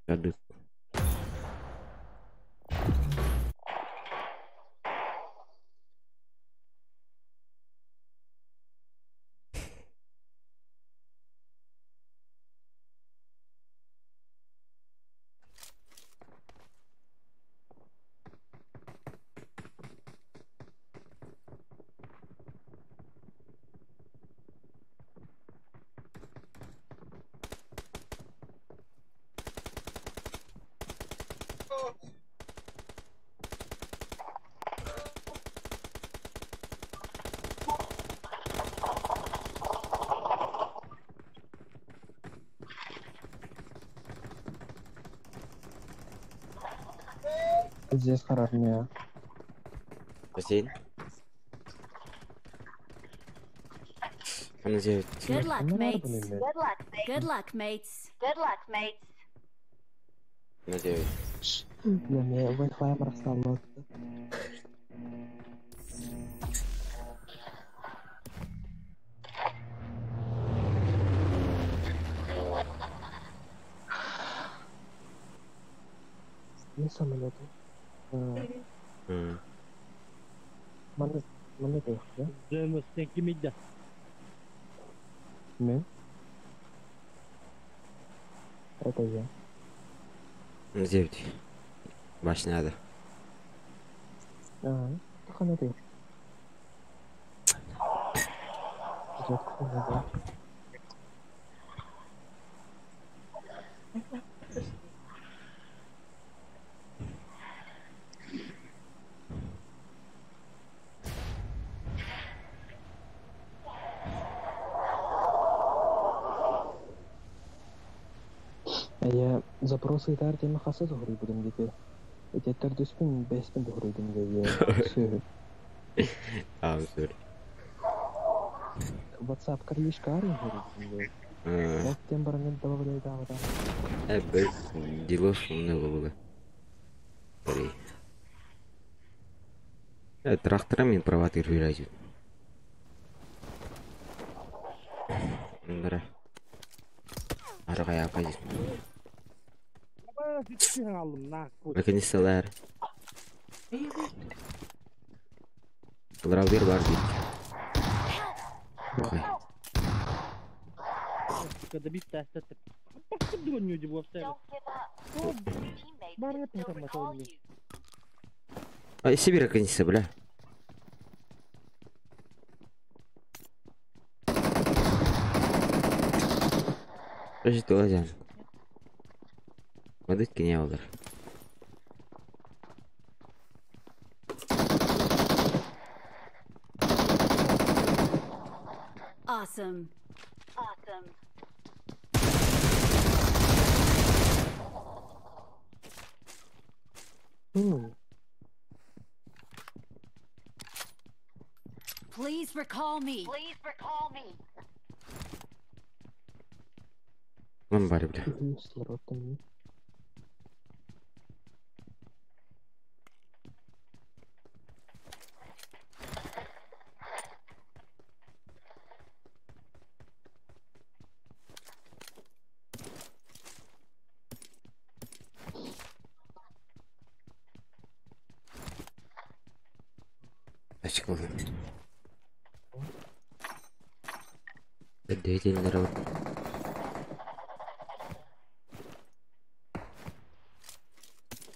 Aduh. Здесь хорошо. Bakayım. Ana evet. Good luck, Ne var mates. bunun ne? Good luck, mates. Good luck, mates. Ana evet. Ya ne? Wi-Fi merasa Ne samanya tuh? Mana tuh ya? Römösten kimide? Ne? Это я. Ana evet. Baş nerede? Какая ты? Я запросы и тарти махасы тухрый будем дети. Эти тардыспин беспин тухрый будем дети. Tamam söyle. WhatsApp карьишка арый будем. Вот тем баранен добавляй да. Evet, Dilos ne oldu? Трактори. Тракторами проводыр жүрәжі. Бұндары. Арғай апайыз. Меканисталар. Бұлыраудер бар дейді. Бұқай. Когда бит тестер. Бақсы дөңню деп офсайд. Бар етін таматауын. Ай, себе меканиста, бля. Что тоже? Водички не было. Awesome. Awesome. Please recall me. Please recall me. Вон барь, бля. Кислород там нет. Очко. Двигатель народ.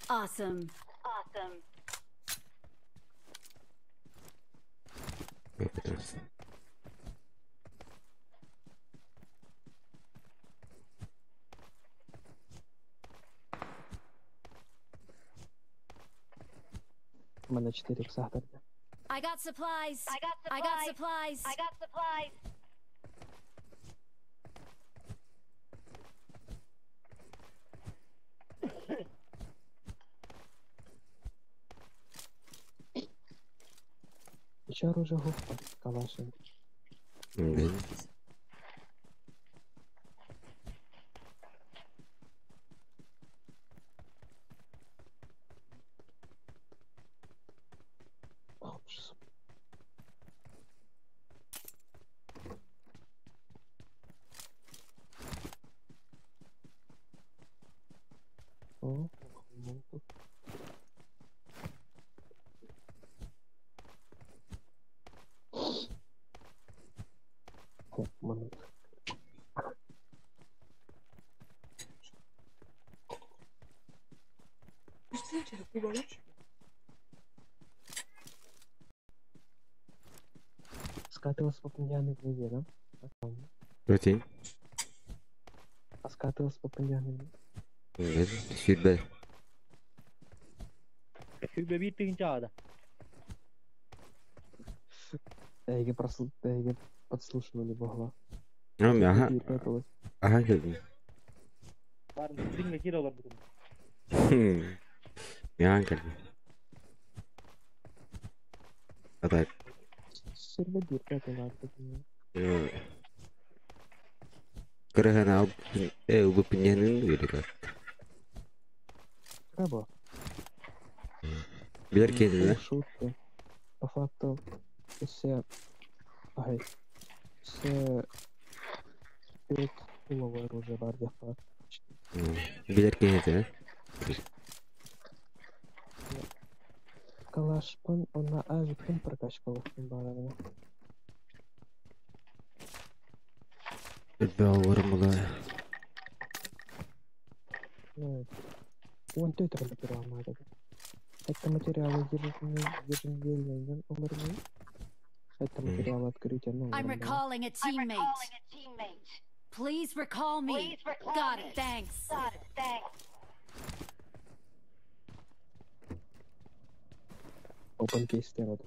Awesome. Awesome. У мене 4 ікса тоді. I got supplies. I got supplies. I got supplies. I got supplies. Ще оружие гуфа, калашин. О, тут. О, момент. Скатилась по пьяной гниде, да? Протин. А скатилась по пьяной гниде. Сюда. Сюда битин чада. Эйги подслушивали богла. Ну, ага. Ага, как Бар динге киралар бутун. Ян как Так. Сервер пятый надо. Кыргана убы пинянын или как? Рабо. Билер келди, да? Шутка. По факту все... Ай. Все... Пилот уловое оружие бар деп бар. Билер келди, да? Калашпын, она ажыппын прокачкалыктын баарына. Бауырым була. Ну, он той тырды бере алмайды. Это материалы еженедельный умерли. Это материалы открытия нового. I'm recalling a teammate. Please recall me. Got it. Thanks. Open case there.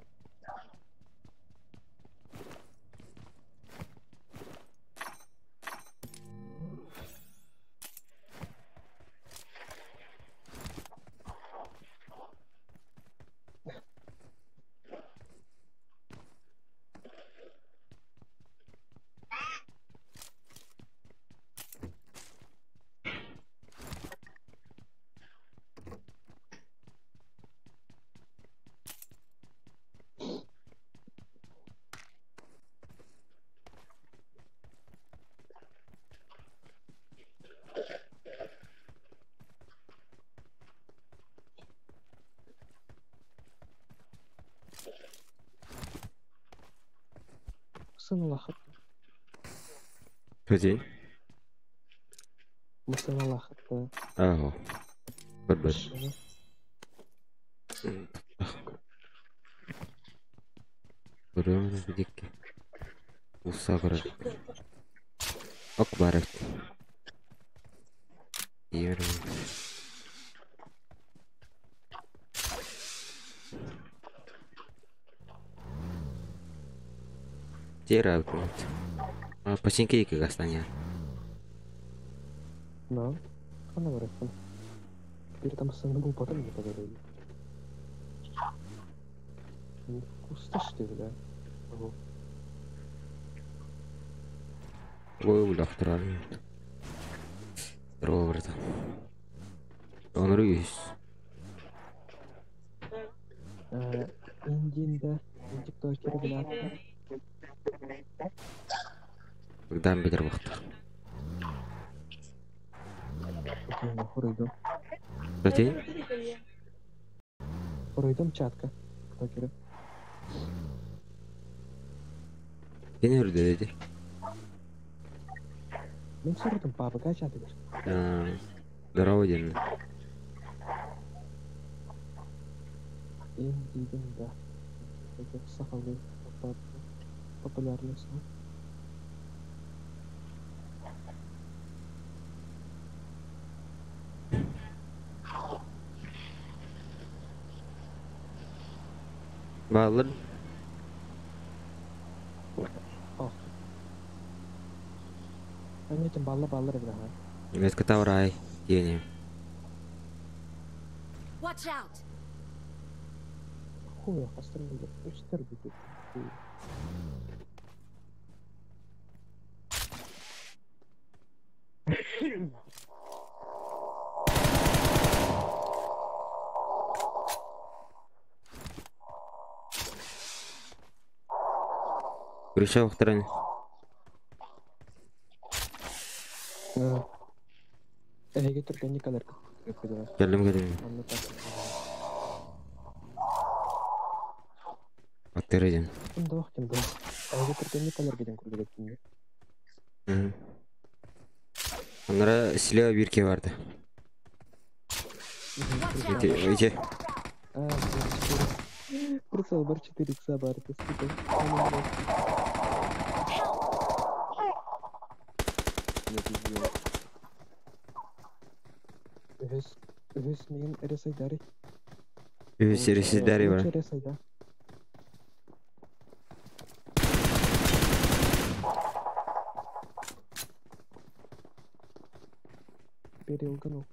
Mısınlaxıt. Kötü. Mısınlaxıt da. Aho. Bir. Görüyorum bir dakika. Usta kırar. Ok barak. Yiyorum. Тира вот. А починки как останется? No. Kana bıraktım. Bir de mısını bu patır mı kadar öyle? Usta işte bile. Bu. Ой, доктор. Здорово, братан. Он рысь. İncinde. İncik dörtleri bile attı. Когда бедер вахт. Bakayım horuydum. Кстати, Horuydum çatka. Dörtleri. ты не рыды, dedi. Ben sordum baba kaç atıdır? Здорово, Дин. İnciydim de. Böyle sakalı. Popülerleşme. Bağlar. Oh. Ben için balları bile ha. Весь кота рай. Тени. Watch out! Хуя, остальные. Üstler bir. Гриша вахтаран. Getirken ne kadar yapıyorlar? Geldim. Attıracağım. Bunda vaktim ben. Getirken ne kadar giden kurdu bekliyor. Onlara silah birki vardı. İyice. Burası var 4x var. Ühüsmeyin eresaydarı. Serisizdari var. Eresaydar. Переилган ol.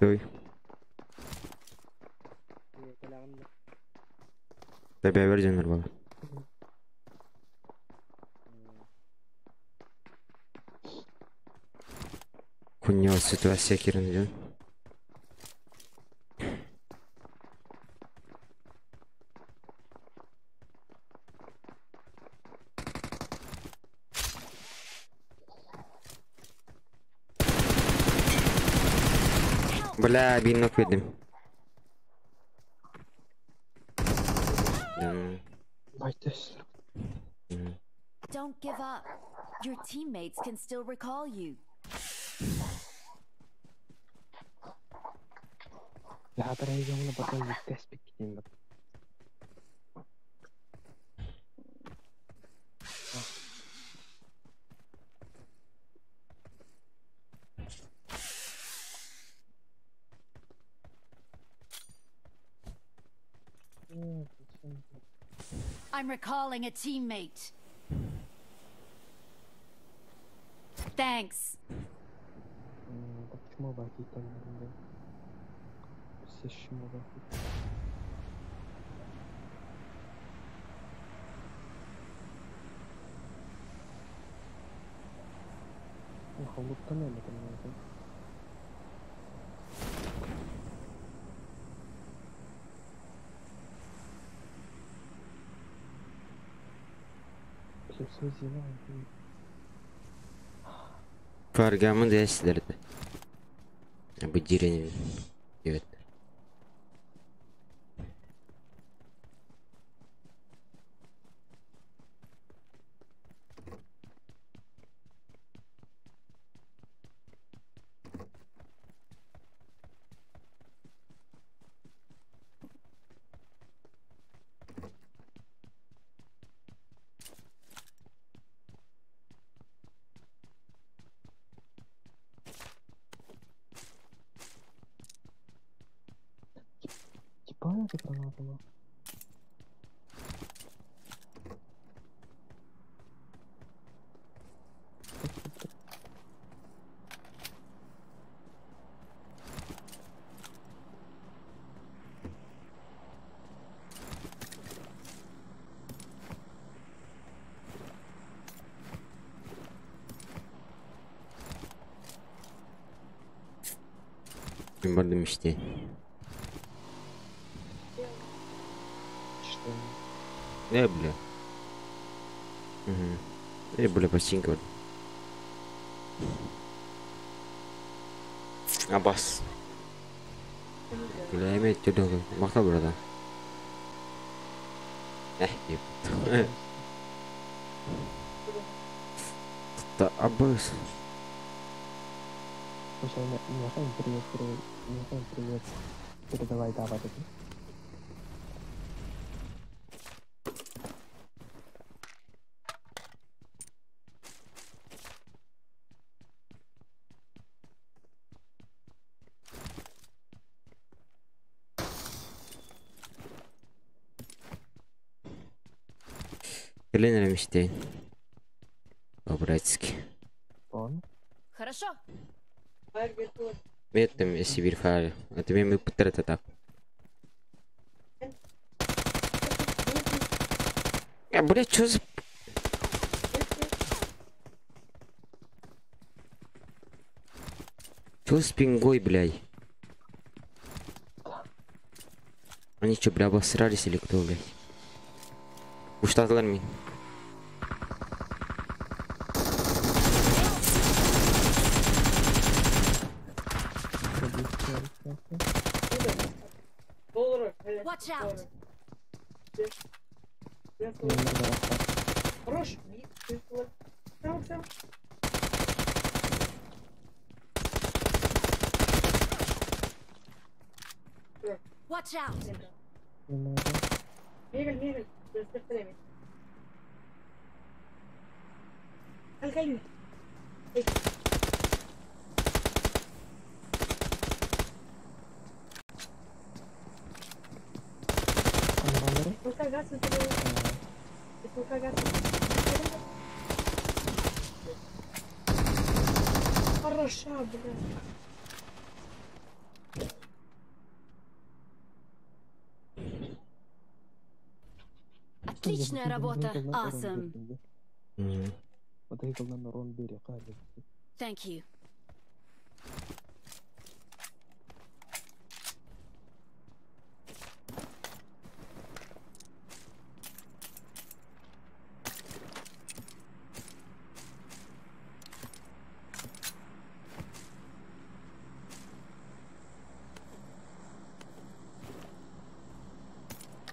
Duy. Tabi vereceğinler bana. Kunyo situasiya kirince. Bla bir nok verdim. Don't give up. Your teammates can still recall you. Ya ben yoluna bakalım bir tespit gideyim bak. I'm recalling a teammate. Thanks. Bak şuna bak itemlerinde. Ses şuna bak. Havluktan öyle bunlardan. Söz yine aldım. Fargamı değiştirdi. Обыдерение. Привет. Типа это граната была. Бардым işte. Что? Не, бля. Угу. Бля, пластинка. Вот. Аббас. Бля, имеет тюрьму. Махта, брата. Ебать. Да, Аббас. Слушай, Михаил, привет. Передавай давай таки. Тренером işte. По-братски. Он? Хорошо. Это Сибирь Фари. Это мы пытаемся так. Блядь, чё за... Чё с пингой, блядь? Они чё, бля, обосрались или кто, блядь? Уштатылар мен. Watch out. Хорош. Watch out. Мигель, Алкалин. Хороша, блядь. Отличная работа. Awesome. Thank you.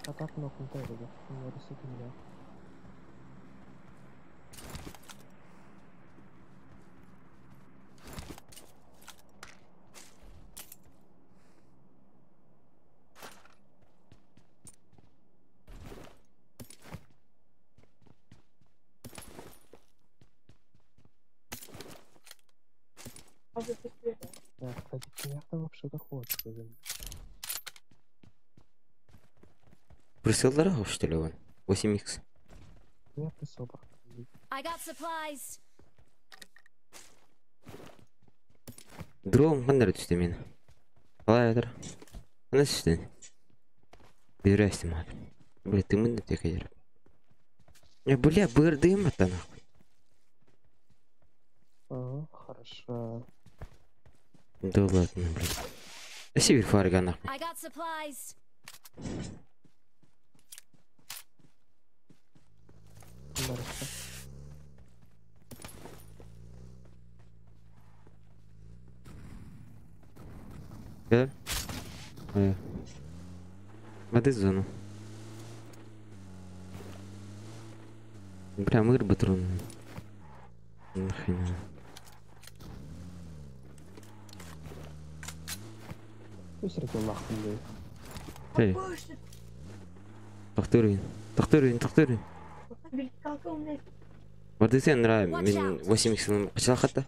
А так много контейнеров, не рисуйте меня. Да, кстати, меня там вообще доход. Присылдарға, что ли, он? 8х. Я присыл бар. I got supplies. Дрон қандай түсті мен? Қалай атыр? Қандай түсті? Бересті мат. Бля, ты мында тек едер. Бля, бырдым ата нахуй. Ага, хорошо. Да ладно, бля. Сибирь фарга нахуй. I got supplies. Хорошо. Gel. Hayır. Hadi zonu. Прям выработан. Нахрена. Өсірек Аллахтың дей. Эй. Тоқтырын. Билет қалқа умнет. Вот это нравится. Мен 8 иксілім. Қачала қатта?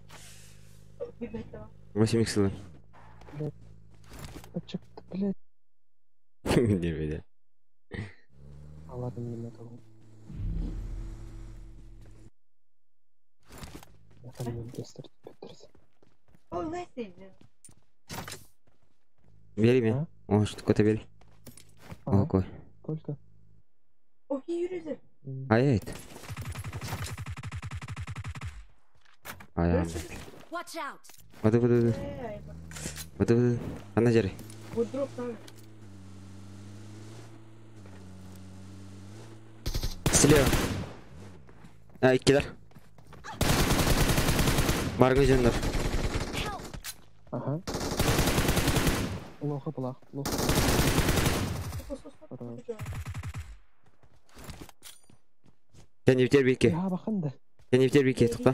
8 иксілім. Чықты, блядь. Не беда. Алладың мені тұғын. Яқанмен кестірді бітірсі. Ой, лайсейді. Бери меня. О, что такое-то бери. О, какой. Сколько? Окей, yürüdü. А я это. А я. Watch out. Вот. Ана жері. Вот дроп там. Слева. Иккилер. Барыңыз жөндөр. Ага. Лоха бұлақ. Және бітер беке. Я бақынды. Және бітер беке. Тұқта.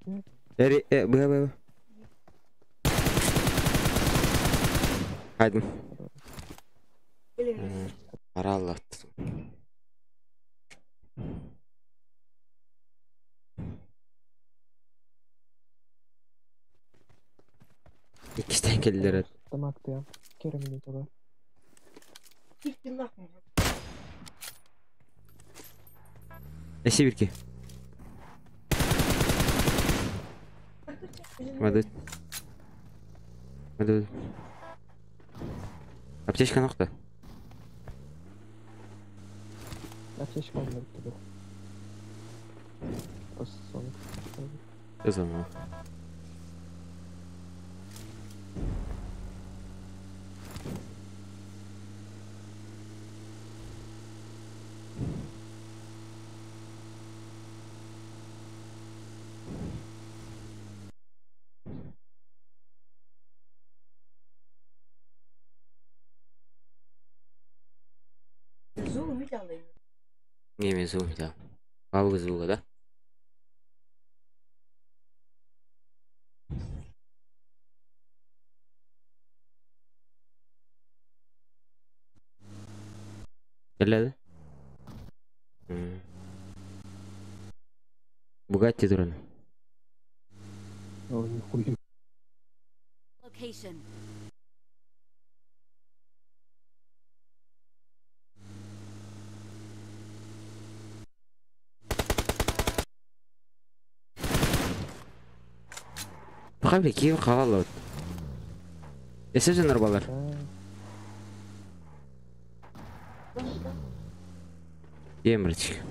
Бі. Қайдым. Араллы. İkisinden geldiler. Damakta ya. Kerem'in itolar. İlk yıllar mı? Eşi bir ki. Hadi. Аптечка нокта. Аптечка алынып туду. Просто соны. Кызым. Зум видел. Не, мен зум видел. Бабы звука, да? Geldi. Bugatti durun. Ой, нихуя. Location. Bakayım bir kim havalı. Esas arabalar. Емрочек.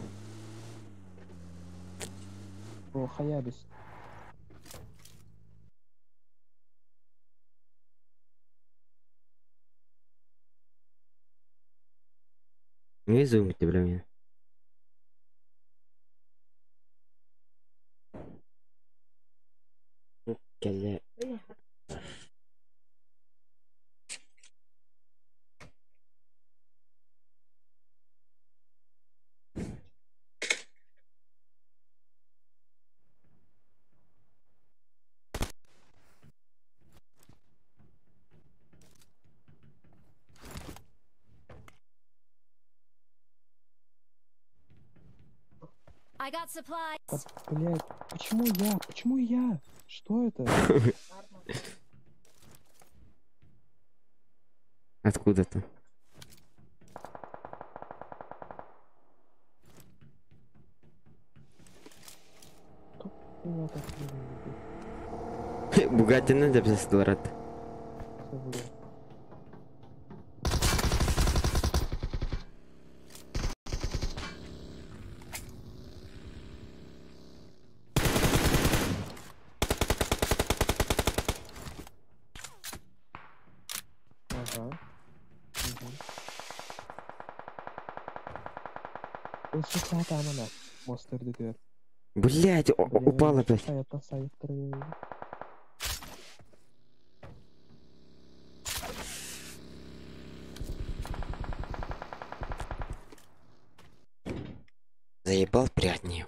О, хаябис. Не зумите, бля, меня. Келе. I got supplies. Блять, почему я? Почему я? Что это? Откуда-то. Бугаттини деп сестиларат. Сухата амана. Монстрды дер. Блять, упал опять. Hayattan sayıktırıyor. Заебал приятнее.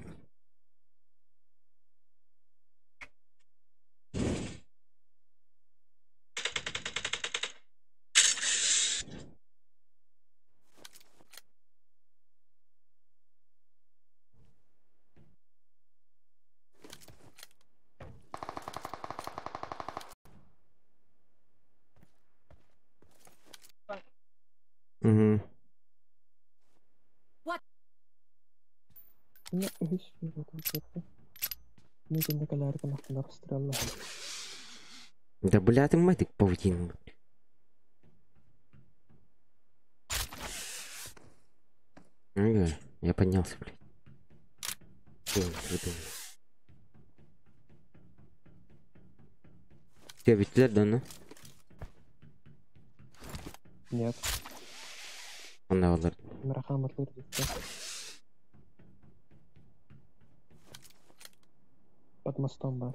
Угу. لا ايش في بطل ممكن ذاك اللي عارف انه احنا رستر الله. Да бля, ты мэтик паутину. Ага, я поднялся, блядь. Что он придумал? Тебя ведь туда дано? Нет. Он алар. Мирахам отлыр дейді. Под мостом бар.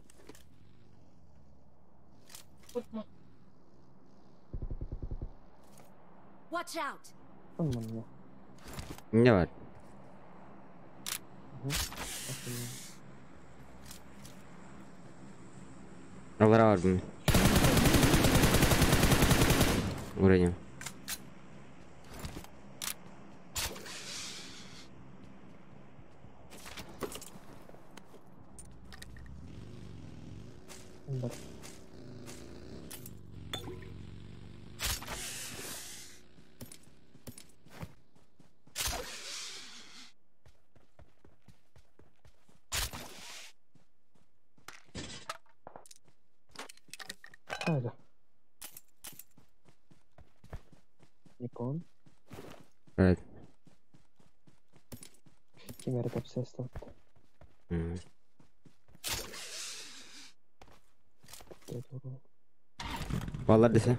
Watch out! Он мне. Не var. Алар var bunun. Uğrayacağım. Бар. Haydi. Nikon. Evet. Kemeri kapı ses taktı. Vallahi dese.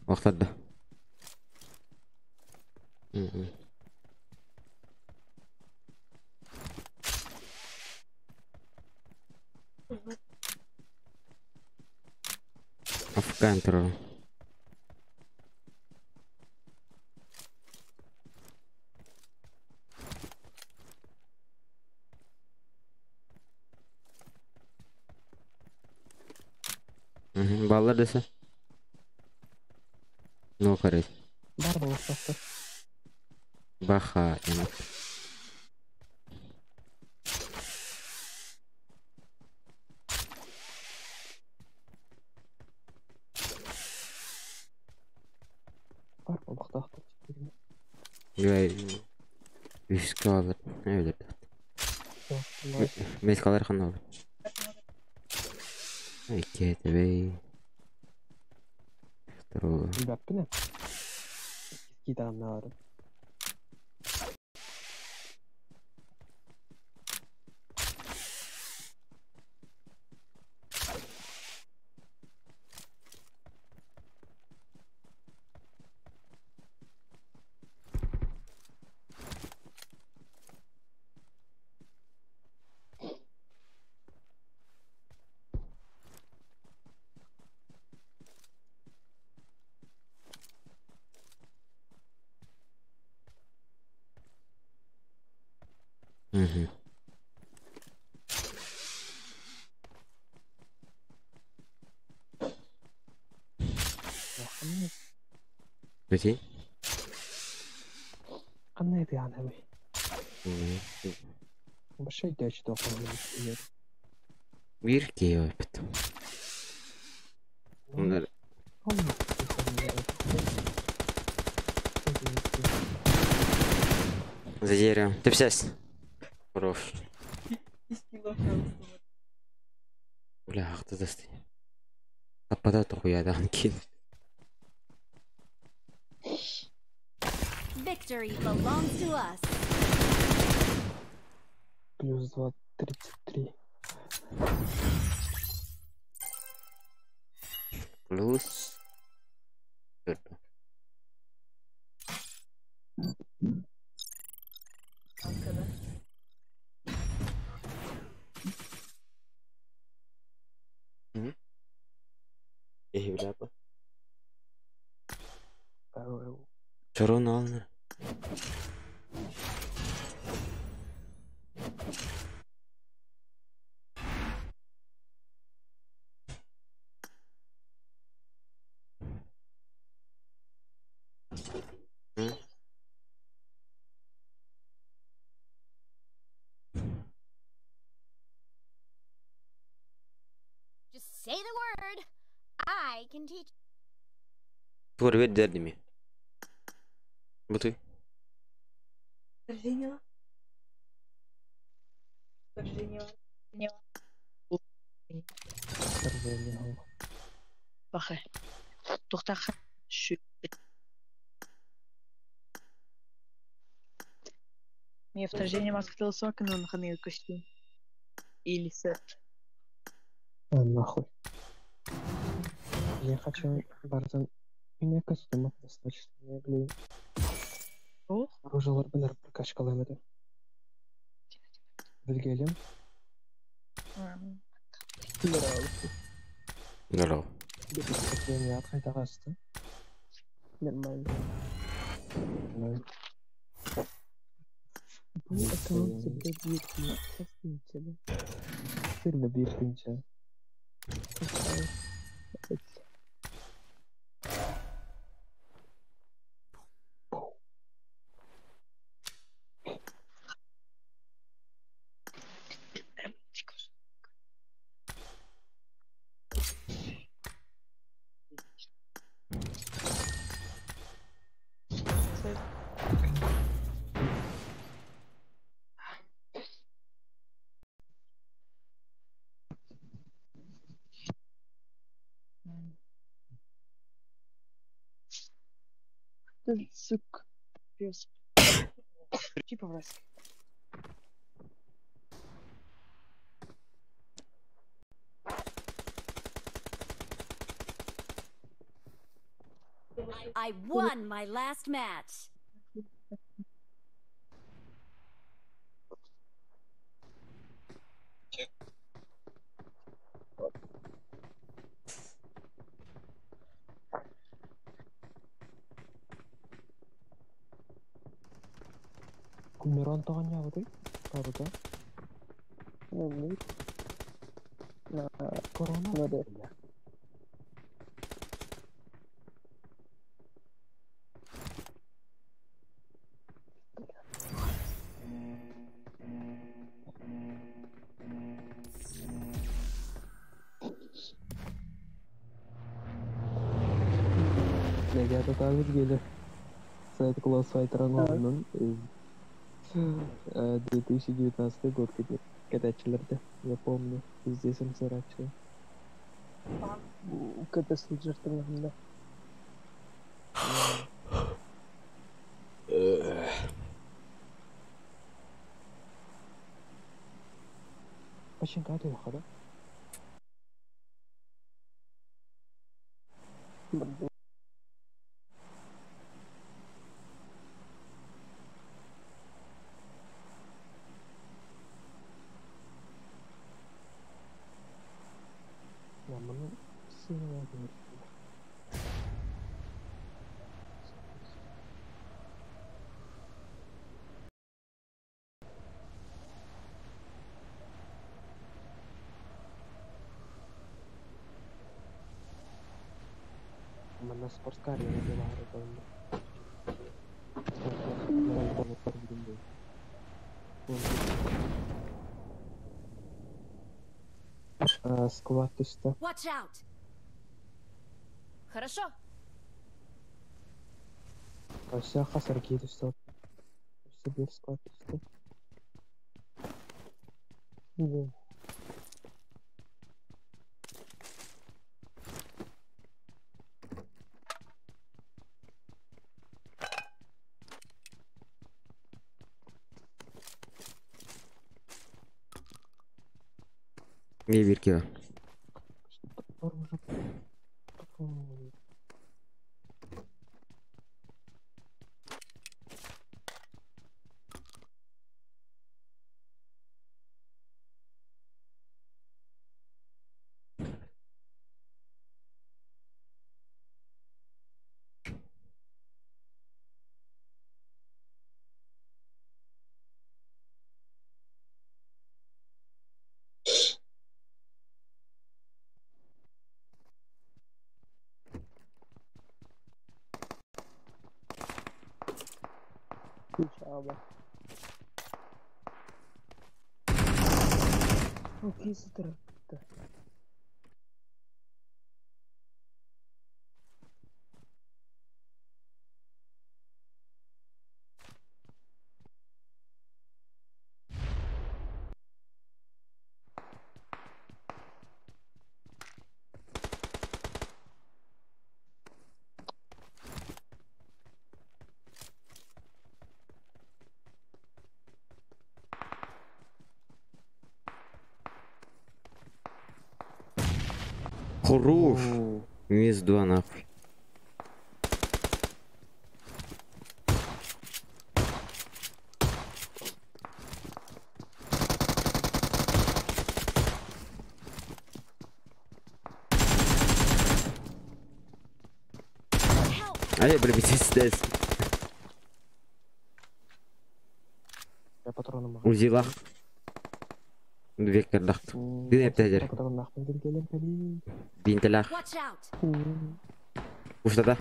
Vaqtlarda. Afgan terror. Баллар десе. Ну, қарайды. Бар да осы. Баха, емет. Бар бұл бұқтақты. Үйіске алыр. Өлір. Меткалар қана алыр. Айкеті бей. Второго. Бәппіне. Кейді ғанна бары. Бөтей? Қандай еді яғын әмей? Бір шай дәйші доқын. Bir key öptü. Bunlar за деревом. Ты псясь. Хорош. Бля, ах ты достань. Отпадает хуя, да, кин. Victory belongs to us. Плюс 2.33. Плюс. Эй, бля, Çorunu alın. Hı? Just say the word. I can teach. Doğru ver derdimi. Butu. Вторжение. Вторжение. Bakı. Toxta şu. Мне вторжение открыл сок, но нахамил костюм. Или сет. Нахуй. Я хочу бардан. У меня костюмов достаточно, я блин. Ох. Оружиелар белән прокачкалайм иде. Белгәлем. Здорово. Я открыто расты. Нормально. Bu akıllı bir yetki. Kesinlikle. Firma bir pinçe. Сук. Пес. Типа враз. I won my last match. Kumeron tangannya apa tuh? Apa tuh? Ini. Nah, corona ada. Negada tabir gelir. Сайт класс сайтрангонун 2019 год катачилерде. Я помню. Здесь он сарачил. Когда служил да. Очень кайф хада. Bunu sinirlendim. Mana sportkar ya dia baru tahun. Сквад üstte. Watch out. Хорошо. Aşağı hasar giydi üstte. Üstte bir squad üstte. Bir bir kilo. İnşallah. Çok iyi sıtırıktı. Хорош. Минус 2 нахуй. А я пробитесь здесь. Я патроным var. Узилах. Вектор дахт. Дин эптедер. Патронын нахмын келгелем кали. Бинтелах. Watch out! Устада.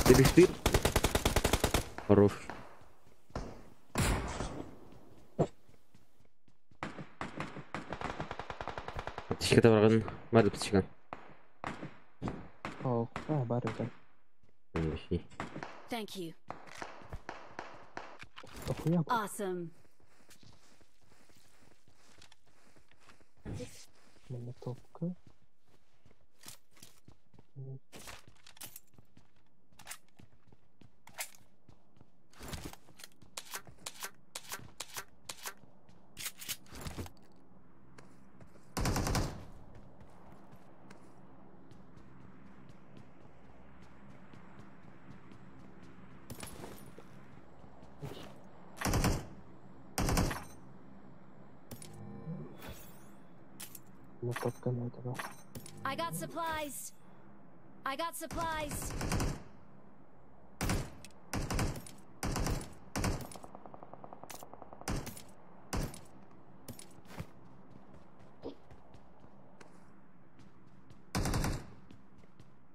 Дебиштир. Хорош. Птичка-то враган. Мада птичка. О, бар екен. Вообще. Thank you. Охуя. Awesome. Мене топка. Мене топка на этого. I got supplies. I got supplies.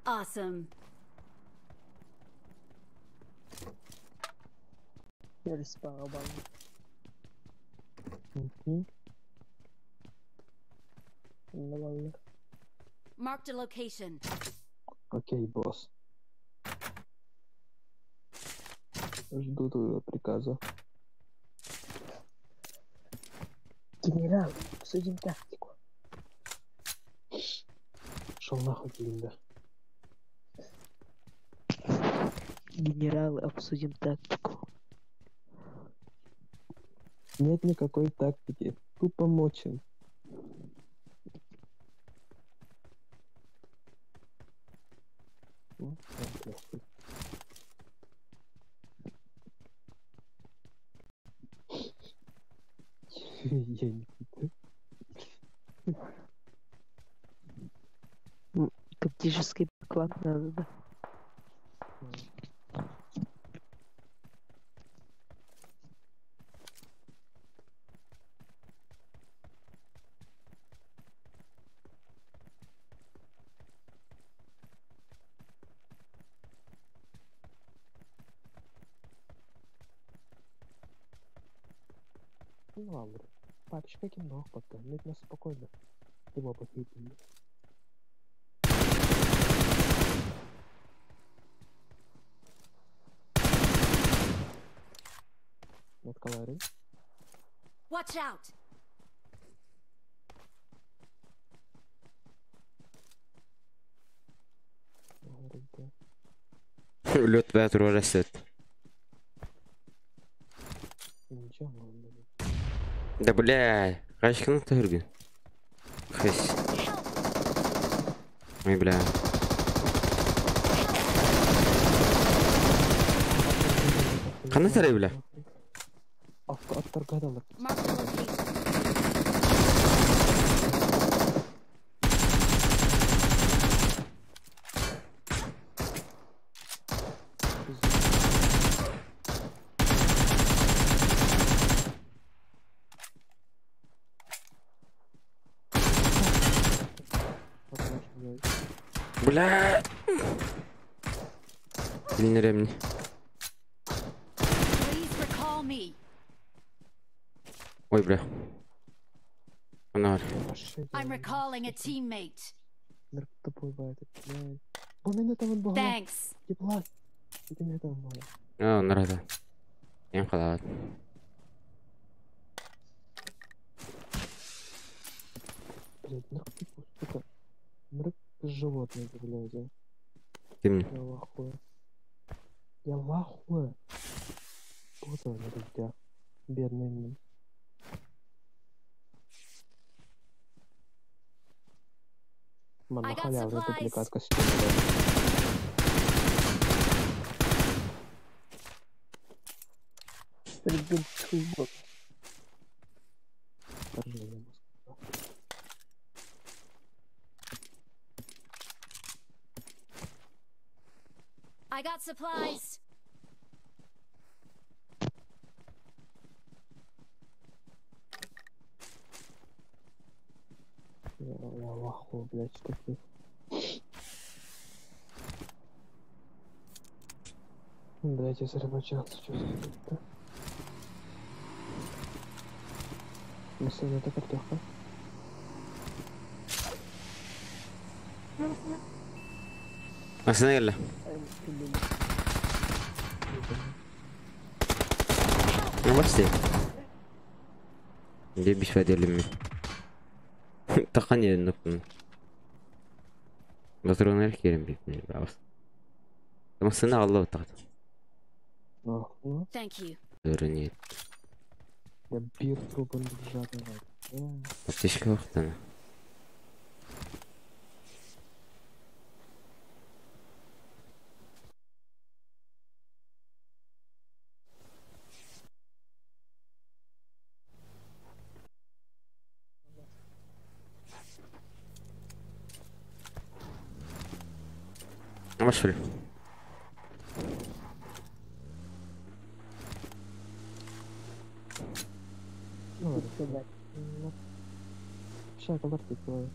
Awesome. Yarısı bana bana. Hı. Ne var? Marked a location. Окей, босс. Жду твоего приказа. Генерал, обсудим тактику. Шел нахуй, Линда. Генералы, обсудим тактику. Нет никакой тактики. Тупо мочим. Я не пью. Тактический план надо, да? Ну ладно. Папочка кино, пока. Медь нас спокойно. Его похитили. Нет калорий. Watch out! Лёт ветру растет. Ничего, Да бля, кашкин тыргын. Хэс. Ой, бля. Қандай тарай, бля? Аттарға адалар. Marked a location. Бля. Ремни. Please recall Ой, бля. Она. I'm recalling a teammate. Ныркты бойбайды, блядь. Бұл мен атамын бұға. Thanks. Еплат. Екен атамын бұға. А, нравится. Я қалады. Блядь, ныркты, сука. Нырк животное, блядь. Кем? Я в ахуе. Я в ахуе. Вот он, ребят. Бедный мне. I got supplies. Дупликат костюма. Ребят, чувак. Вторжение Москва. I got supplies. Я в ахуе, блядь, что ты. Блядь, я зарабочался, что за Мысль, это картоха. Остановили. Ну, басти. Где биш вәделіммен. Таққан едін ұқтың. Батырғын әрі керем бейтін. Тамасына алла ұттағды. Thank you. Өріне еді. Я бир трубын жадыға. Аптешка уақытаны. Машли. Ну, рассказать. Сейчас колор такой.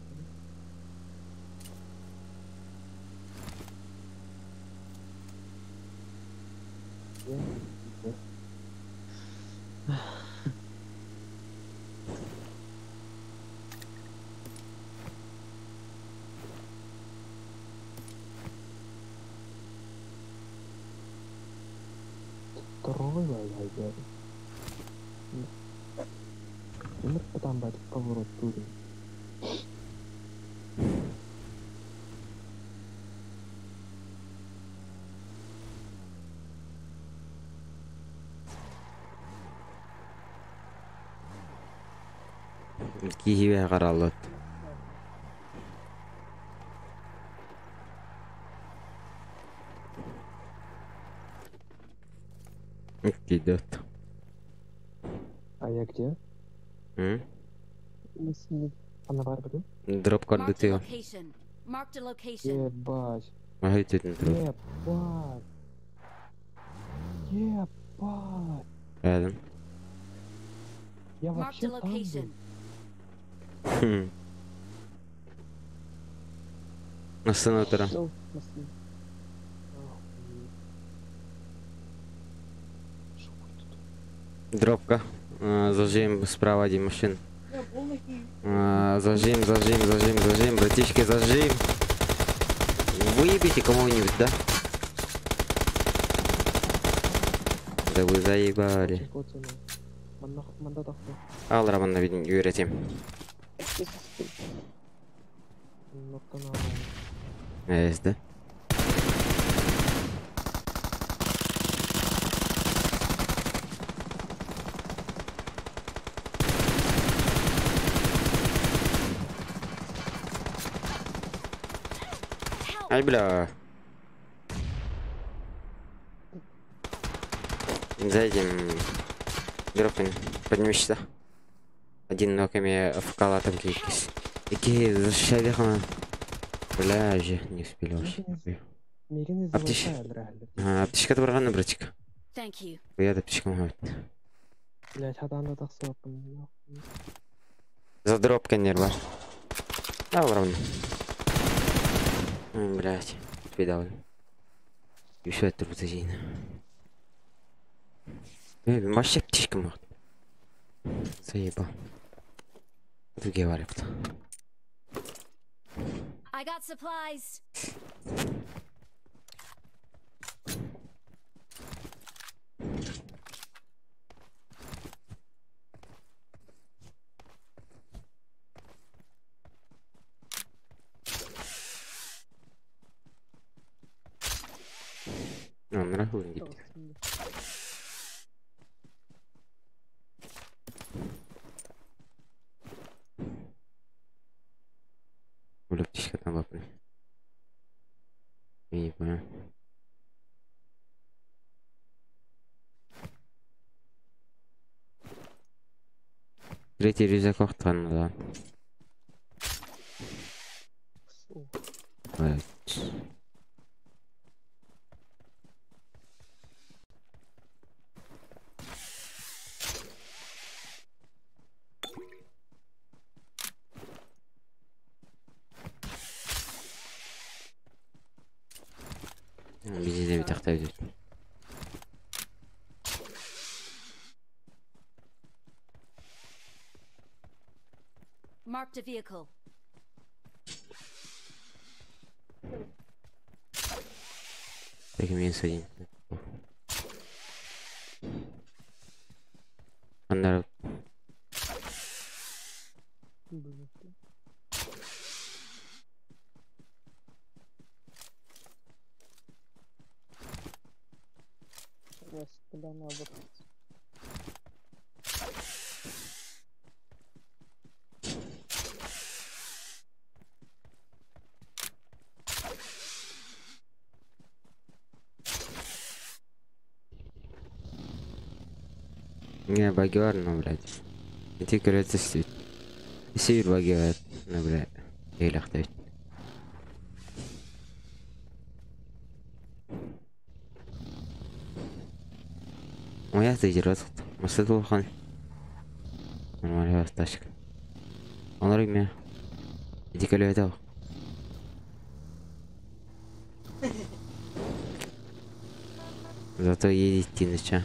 Второй лайдер. Умер потом бать поворот туре. Киеве қаралады. Идет. А я где? Она бар бігін? Дроп карды Marked a тио. location. Marked a location. Ебать. Ага, ететін дроп. Ебать. Ебать. Рядом. Я Marked вообще a там был. location. Астана тұра. Всё, спасибо. Дропка. Зажим справа один машин. Я полностью. Зажим, братишки, зажим. Выебите кому-нибудь, да? Да вы заебали. Ал романна үйретем. Эс, да? Ай, бля. Зайдем. Дропин. Поднимешься. Один ноками вкала там кейкис. Ики, защищай хана. Бля, же не успели вообще. Аптечка добрана, братик. Thank you. Я аптечка могу. Блять, хатанда тақсыппын. За дроп коннер, да, уровень. Блять, педал. Еще это рутазина. Вообще птичка может. Заебал. Другие валят. I got supplies. Он нахуй не. Птичка там лапной. Я не понял. Третий рюкзак охтан, да. Бензин тахта идет. Marked a vehicle. Так минус один. Андер. Куда наоборот. Не, баги var, но, блядь. Эти кажется, север баги var, но, блядь. Ейлах дает. Моя тыжрат. Масыдыл хан. Нормально тачка. Onlar ими. Иди колётал. Зато едет тиныча.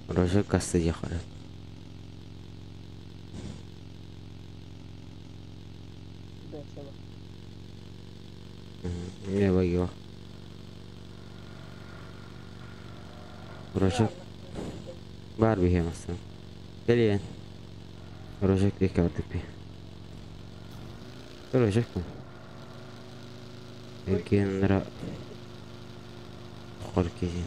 Рожек касты ехали. Не баги. Рожек. Бар бихем астан. Келиен. Рожек деке бардыпи. Рожек му. Эген нара. Хоркези.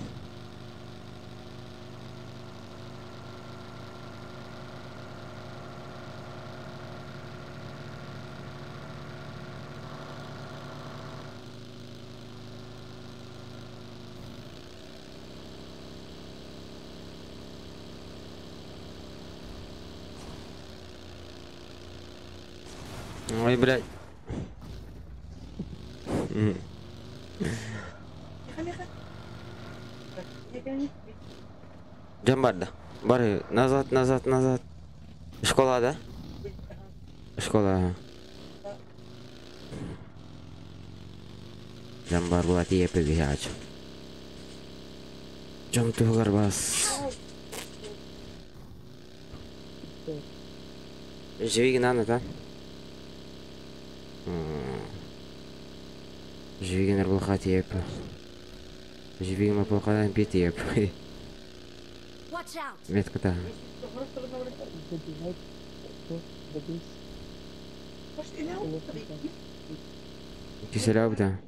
Ой, блядь. Джамбарда. Бары, назад. Школа, да? Школа. Джамбар була тіє побігач. Чом ти гарбас? Живи гнана, да? Живи на рулхат еп. Живи на рулхат пит еп. Метка та. Киселя буда.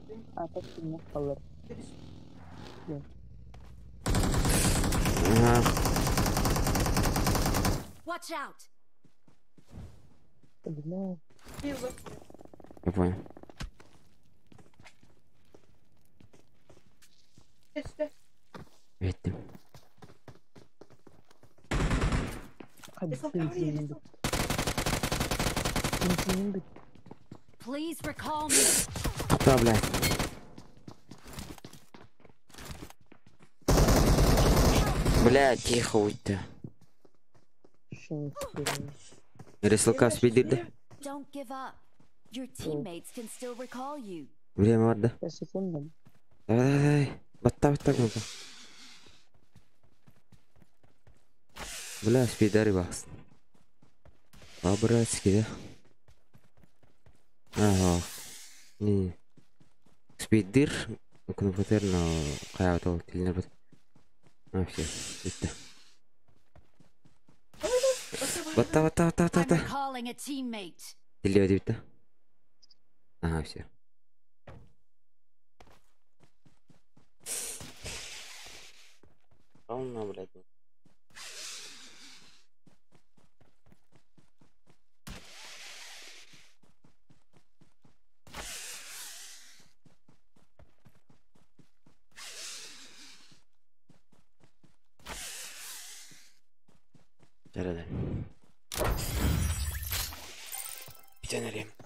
Watch out. Я понял. Видим. Please recall me. Да, блядь. Блядь, тихо уйти. Рисалка спидит. Don't give up. Your teammates can still recall you. Время отда. Давай. Бата. Бля, спидары баксын. Братский, да? Ага. Не. Спидер. Кнопотер, но кая то тилнер бит. Все. Bitti. Бата. I'm recalling a teammate. Тиле bitti. Ага, все. Полно, блядь. Жарады. Bir tane arayayım.